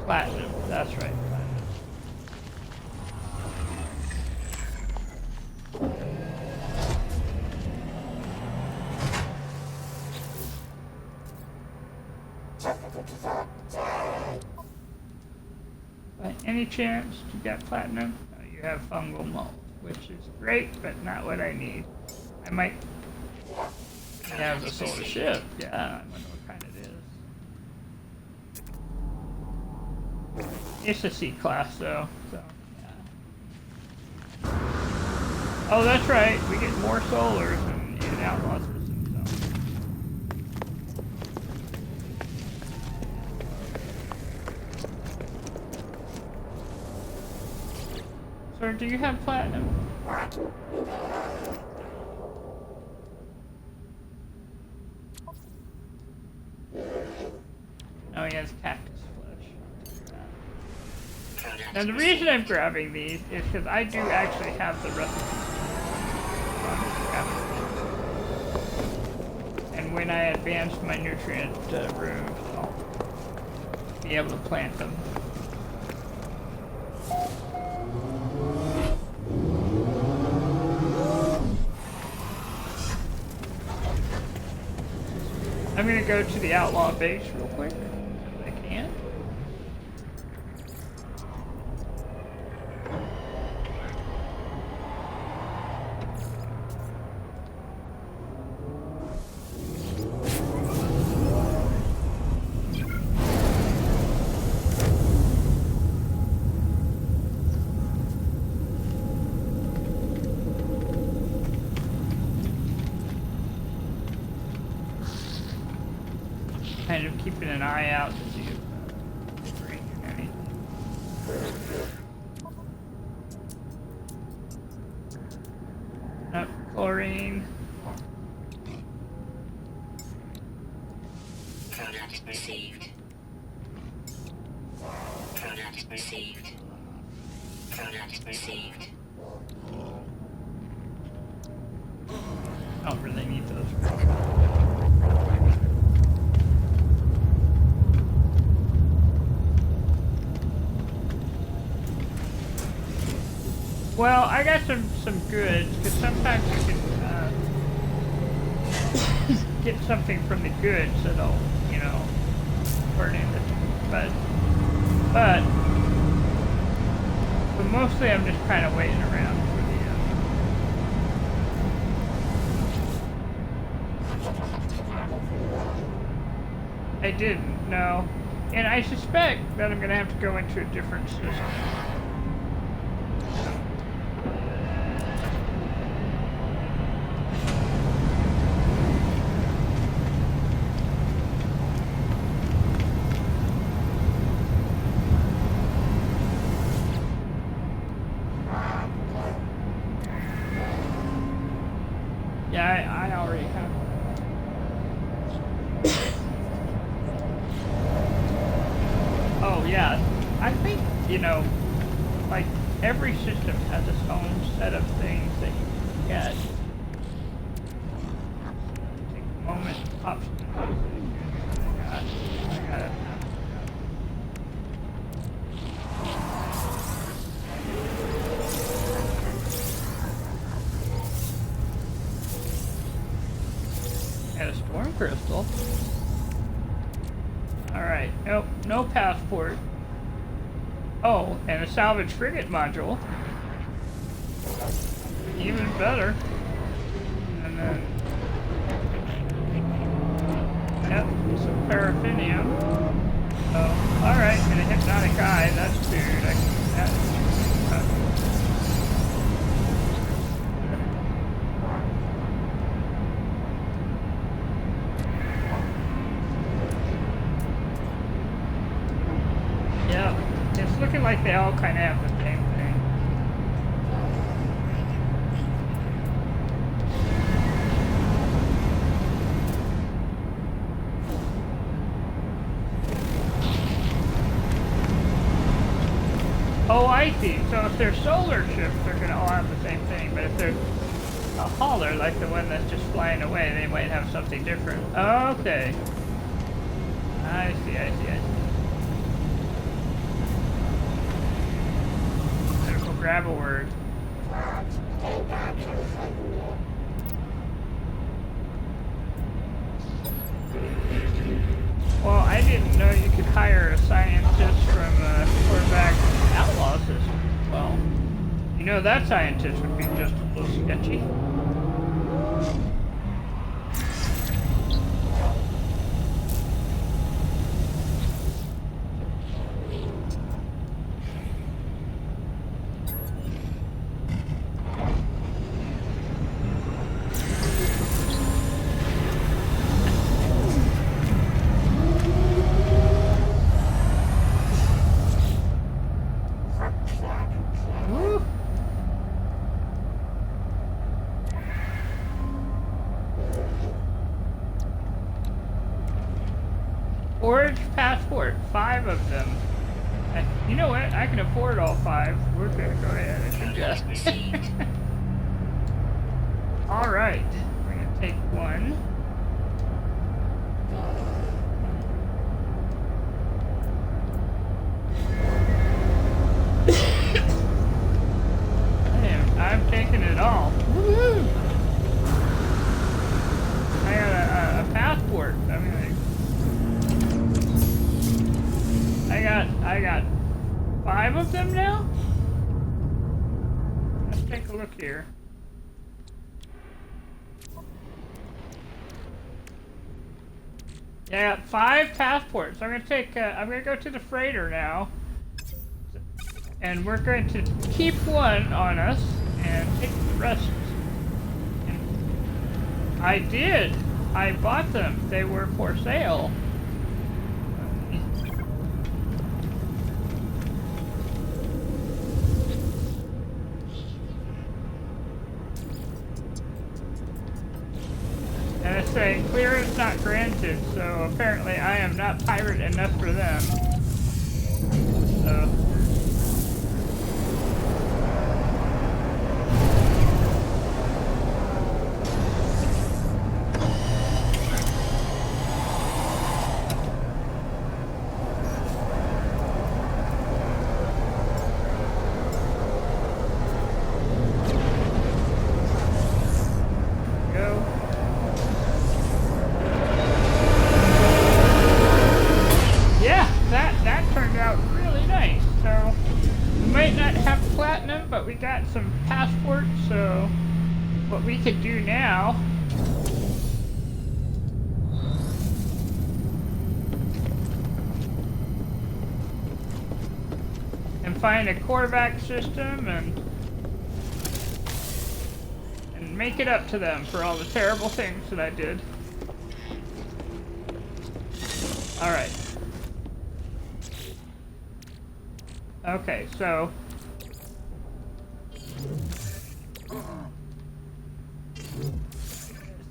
Platinum, that's right, platinum. By any chance you got platinum? No, you have fungal mold, which is great, but not what I need. I might have the solar ship. Yeah, I wonder what kind it is. It's a C class though, so yeah. Oh, that's right. We get more solars in Outlaw System, so. Sir, do you have platinum? Oh, he has cactus flesh. Product Now the reason I'm grabbing these is because I do actually have the recipe. And when I advance my nutrient rooms, I'll be able to plant them. I'm gonna go to the outlaw base real quick, if I can. Kind of keeping an eye out to see if anything. Nope, chlorine. Product received. Product received. Product received. Don't really need those. Well, I got some goods, because sometimes you can get something from the goods that'll, you know, turn into, but mostly I'm just kind of waiting around for the, I didn't, no. And I suspect that I'm going to have to go into a different system. Yeah, I already have. Oh, yeah. I think, you know, like, every system has its own set of things that you can get. Take a moment to pop some. I got it. And a storm crystal. Alright, nope, no passport. Oh, and a salvage frigate module. Even better. And then, yep, some paraffinium. Oh, alright, and a hypnotic eye, that's food. I can use that. Looking like they all kind of have the same thing. Oh, I see. So if they're solar ships, they're going to all have the same thing. But if they're a hauler, like the one that's just flying away, they might have something different. Okay. I see, I see, I see. Grab a word. Well, I didn't know you could hire a scientist from Corvac Outlaw system. Well, you know that scientist would be just a little sketchy. Forged passport, 5 of them. You know what? I can afford all 5. We're gonna go ahead and adjust. All right. We're gonna take 1. I'm taking it all. Woohoo! I got a passport. I got 5 of them now. Let's take a look here. Yeah, I got 5 passports. I'm gonna go to the freighter now, and we're going to keep 1 on us and take the rest. And I did. I bought them. They were for sale. And it's saying clearance not granted, so apparently I am not pirate enough for them. So. But we got some passports, so what we could do now and find a Corvax system and make it up to them for all the terrible things that I did. All right. Okay, so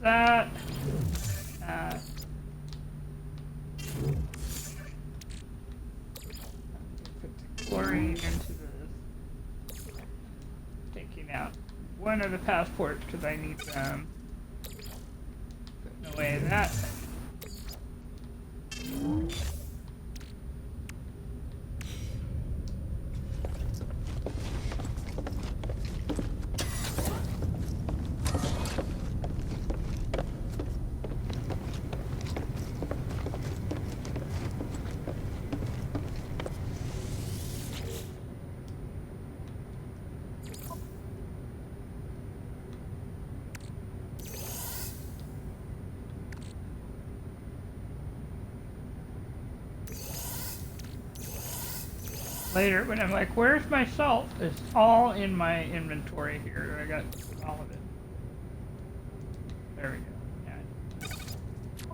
that put the chlorine into this, taking out 1 of the passports because I need them, putting away that. Later, when I'm like, where's my salt? It's all in my inventory here. I got all of it. There we go. Yeah.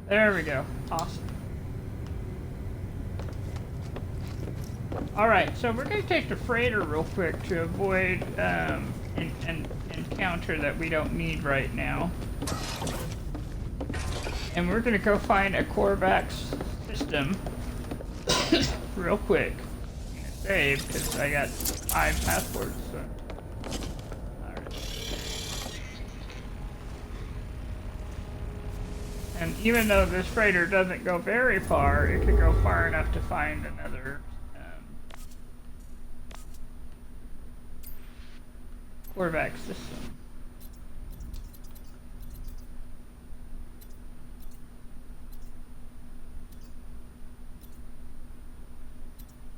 There we go. Awesome. Alright, so we're going to take the freighter real quick to avoid an encounter that we don't need right now. And we're going to go find a Corvax system real quick. I'm gonna save because I got 5 passports. So. Alright. And even though this freighter doesn't go very far, it could go far enough to find another Corvax system.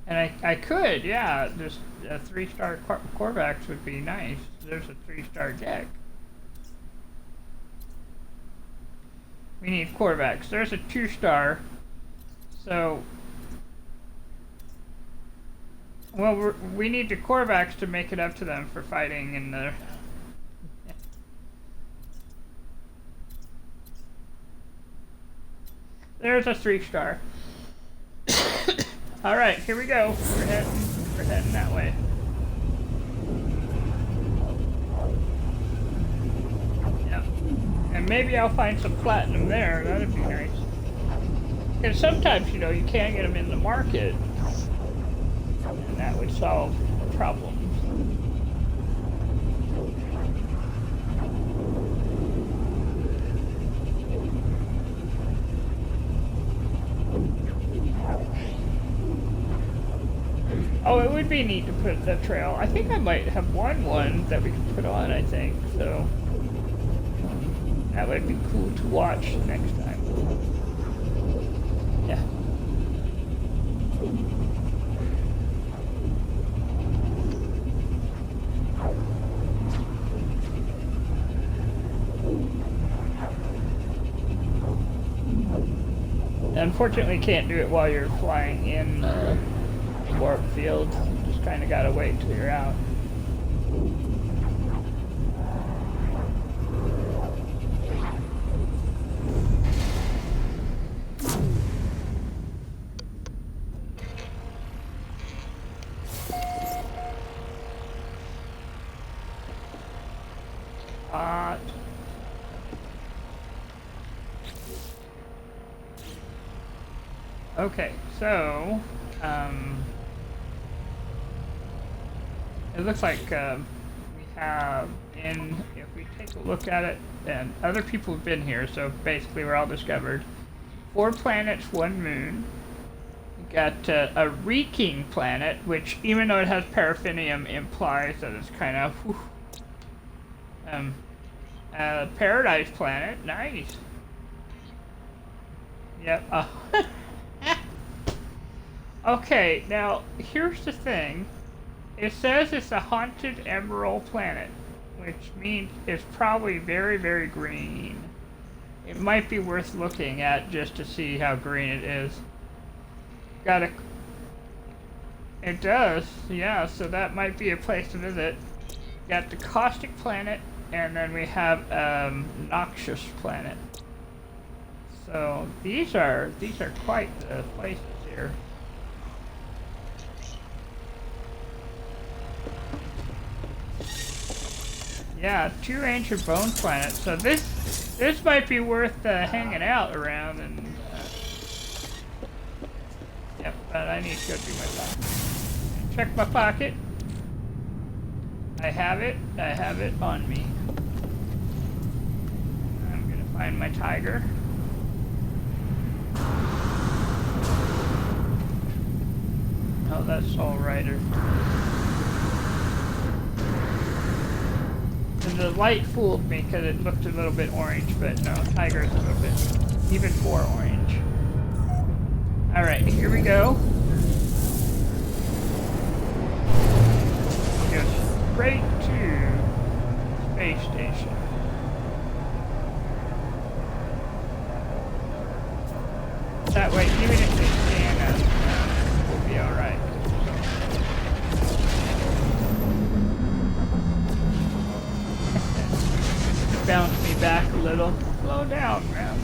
And I could, yeah, just a 3-star Corvax would be nice. There's a 3-star deck. We need Corvax. There's a 2-star. So, well, we need the Corvax to make it up to them for fighting in the... There's a 3-star. All right, here we go. We're heading that way. Yep. And maybe I'll find some platinum there. That'd be nice. Because sometimes, you know, you can't get them in the market. and that would solve problems. Oh, it would be neat to put the trail. I think I might have one that we could put on, I think, so that would be cool to watch next time. Yeah. Unfortunately, can't do it while you're flying in warp field. Just kind of gotta wait till you're out. Okay, so it looks like we have if we take a look at it, and other people have been here, so basically we're all discovered. 4 planets, 1 moon. We got a reeking planet, which even though it has paraffinium, implies that it's kind of paradise planet, nice. Yep. Okay, now here's the thing. It says it's a haunted emerald planet, which means it's probably very, very green. It might be worth looking at just to see how green it is. It does, yeah, so that might be a place to visit. Got the caustic planet, and then we have noxious planet. So these are quite the places here. Yeah, 2 ancient bone planets. So this might be worth hanging out around and. Yep, but I need to go do my pocket. Check my pocket. I have it on me. I'm gonna find my tiger. Oh, that's all righter. And the light fooled me because it looked a little bit orange, but no, tiger's a little bit even more orange. Alright, here we go. Go straight to space station. That way, even if they scan us, we'll be alright. Bounce me back a little. Slow down, man.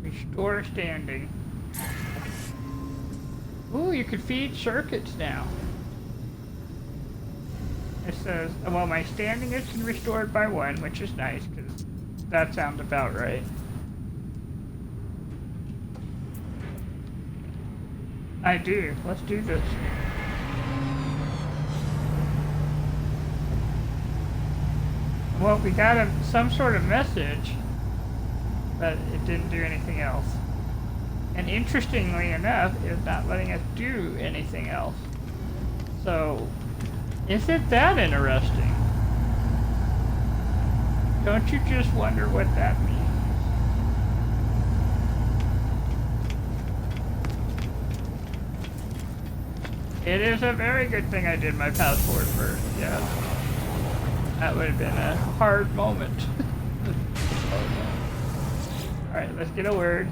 Restore standing. Ooh, you can feed circuits now. It says, well, my standing is restored by 1, which is nice, because that sounds about right. I do. Let's do this. Well, we got some sort of message, but it didn't do anything else. And interestingly enough, it's not letting us do anything else. So, isn't that interesting? Don't you just wonder what that means? It is a very good thing I did my passport first, yeah. That would have been a hard moment. Alright, let's get a word.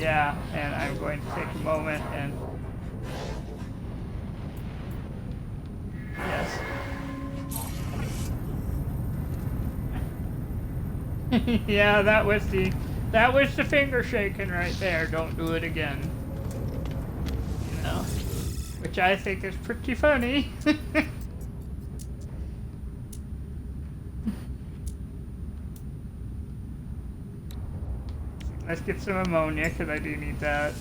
Yeah, and I'm going to take a moment and... Yes. Yeah, that was the finger shaking right there. Don't do it again. You know, which I think is pretty funny. Let's get some ammonia because I do need that.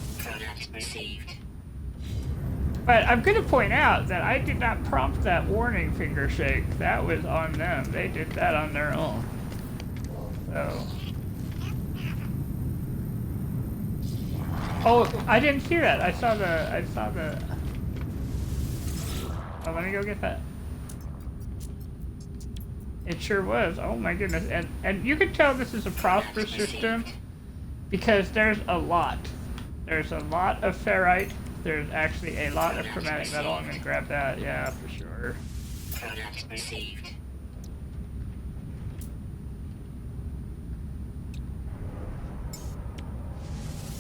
But I'm going to point out that I did not prompt that warning finger shake. That was on them. They did that on their own. So. Oh, I didn't see that. I saw the. Oh, let me go get that. It sure was. Oh my goodness. And you can tell this is a prosperous system because there's a lot. There's a lot of ferrite. There's actually a lot of chromatic metal. I'm going to grab that. Yeah, for sure. Product received.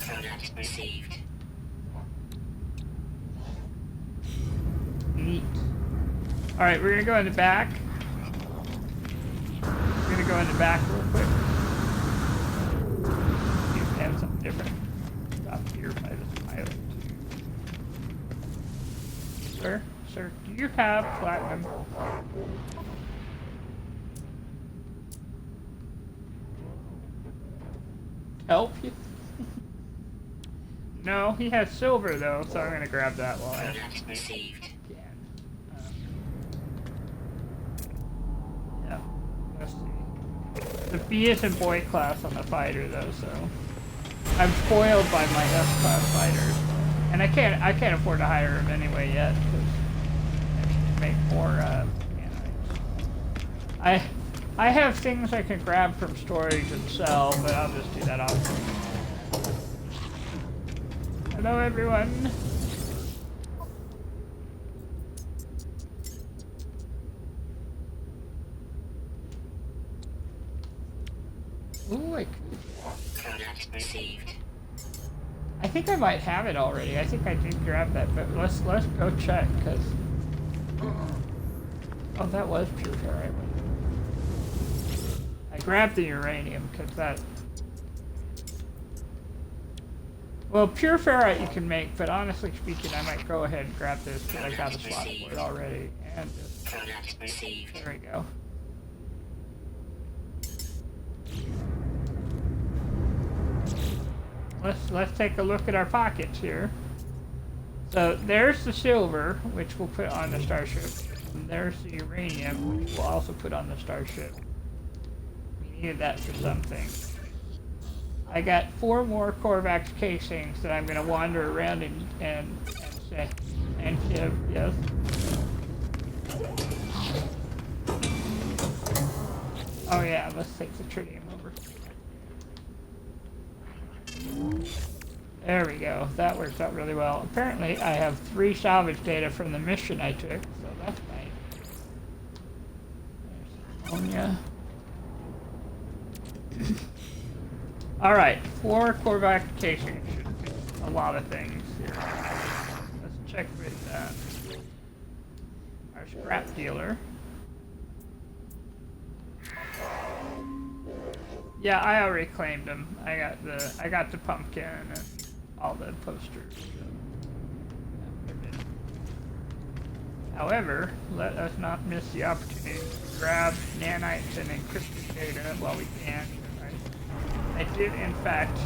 Product received. Neat. Alright, we're going to go in the back. We're going to go in the back real quick. See if we have something different. Stop here by this pilot. Sir, do you have platinum? Help you? No, he has silver though, so I'm gonna grab that while I can. Yeah, let's see. The B is in boy class on the fighter though, so I'm spoiled by my S class fighters, and I can't afford to hire him anyway yet because I need to make more. I have things I can grab from storage and sell, but I'll just do that off. Hello, everyone. Ooh, I think I might have it already. I think I did grab that, but let's go check, because... Oh, that was pure ferrite. I grabbed the uranium, because that... Well, pure ferrite you can make, but honestly speaking, I might go ahead and grab this, because I got a slot for it already. And just... There we go. Let's take a look at our pockets here. So there's the silver, which we'll put on the starship. And there's the uranium, which we'll also put on the starship. We needed that for something. I got 4 more Korvax casings that I'm going to wander around and say, and give, yes. Oh yeah, let's take the tritium over. There we go. That works out really well. Apparently, I have 3 salvage data from the mission I took, so that's nice. There's ammonia. Alright, 4 Korvax casings should do a lot of things here. Let's check with our scrap dealer. Yeah, I already claimed them. I got the pumpkin and all the posters. So, yeah, however, let us not miss the opportunity to grab nanites and encrypted data while we can. I did, in fact.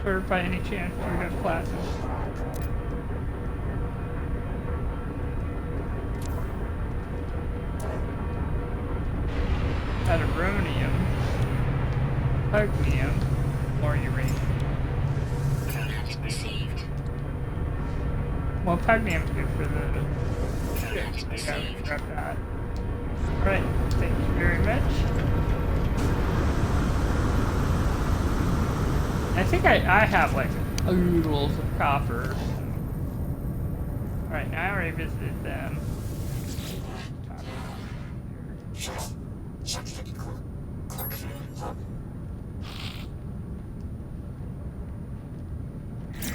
Or by any chance you have platinum? Adabronium, pugnium, or uranium. Well, pugnium's good for the ship. Yeah, we grab that. Alright, thank you very much. I think I have like oodles of copper. Alright, now I already visited them.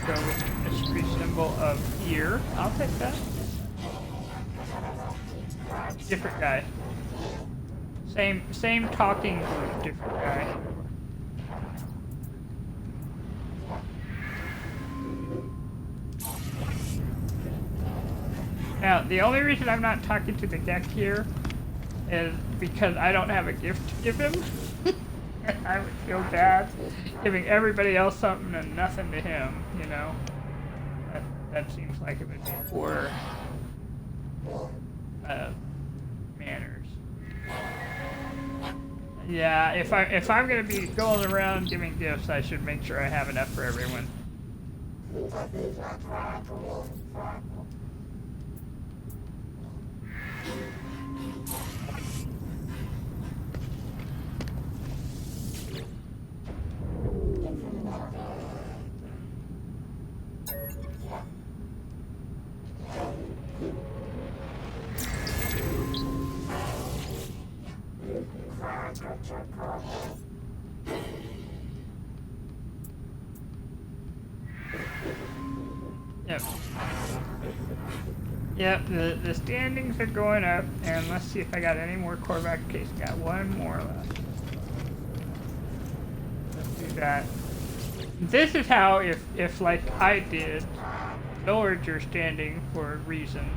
Go with the mystery symbol of ear. I'll take that. Different guy. Same talking group, different guy. Now, the only reason I'm not talking to the deck here is because I don't have a gift to give him. I would feel bad giving everybody else something and nothing to him, you know? That seems like it would be poor manners. Yeah, if I'm gonna be going around giving gifts, I should make sure I have enough for everyone. Yep. Yep, the standings are going up, and let's see if I got any more Korvac case. Got one more left. Let's do that. This is how, if like I did, lowered your standing for reasons,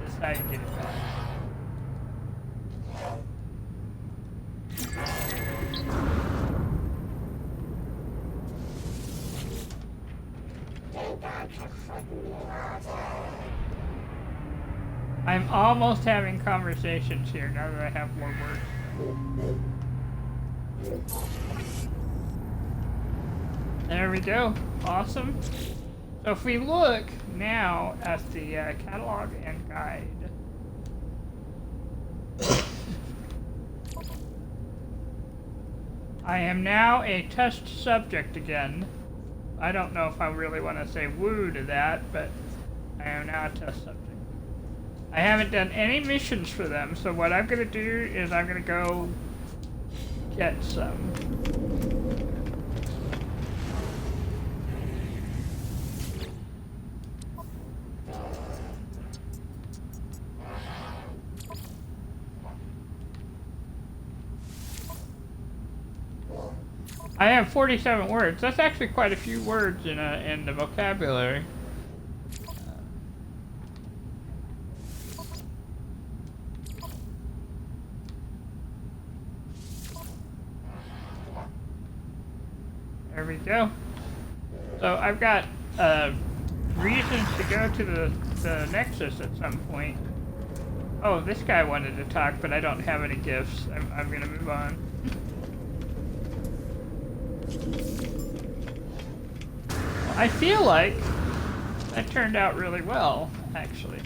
this is how you get it back. I'm almost having conversations here now that I have more words. There we go. Awesome. So if we look now at the catalog and guide, I am now a test subject again. I don't know if I really want to say woo to that, but I am now a test subject. I haven't done any missions for them, so what I'm going to do is I'm going to go get some. I have 47 words. That's actually quite a few words in the vocabulary. There we go. So I've got reasons to go to the Nexus at some point. Oh, this guy wanted to talk, but I don't have any gifts. I'm gonna move on. I feel like that turned out really well, actually.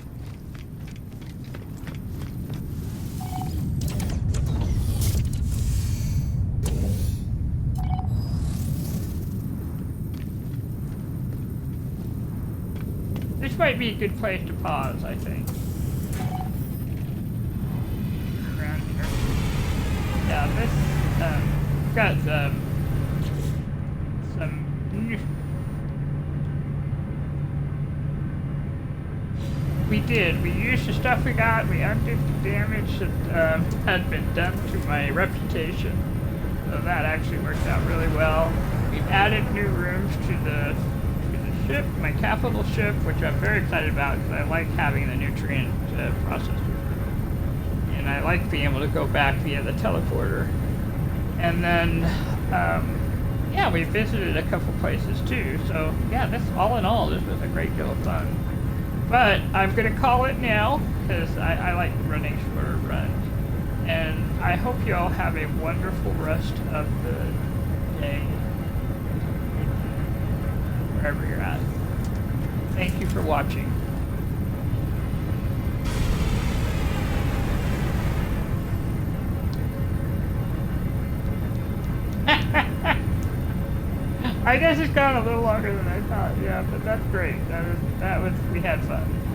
This might be a good place to pause, I think. Around here. Yeah, this, got some we used the stuff we got, we undid the damage that had been done to my reputation. So that actually worked out really well. We've added new rooms to the ship, my capital ship, which I'm very excited about because I like having the nutrient processor. And I like being able to go back via the teleporter. And then, yeah, we visited a couple places too. So, yeah, this, all in all, this was a great deal of fun. But I'm going to call it now because I like running shorter runs. And I hope you all have a wonderful rest of the day, wherever you're at. Thank you for watching. I guess it's gone a little longer than I thought. Yeah, but that's great. We had fun.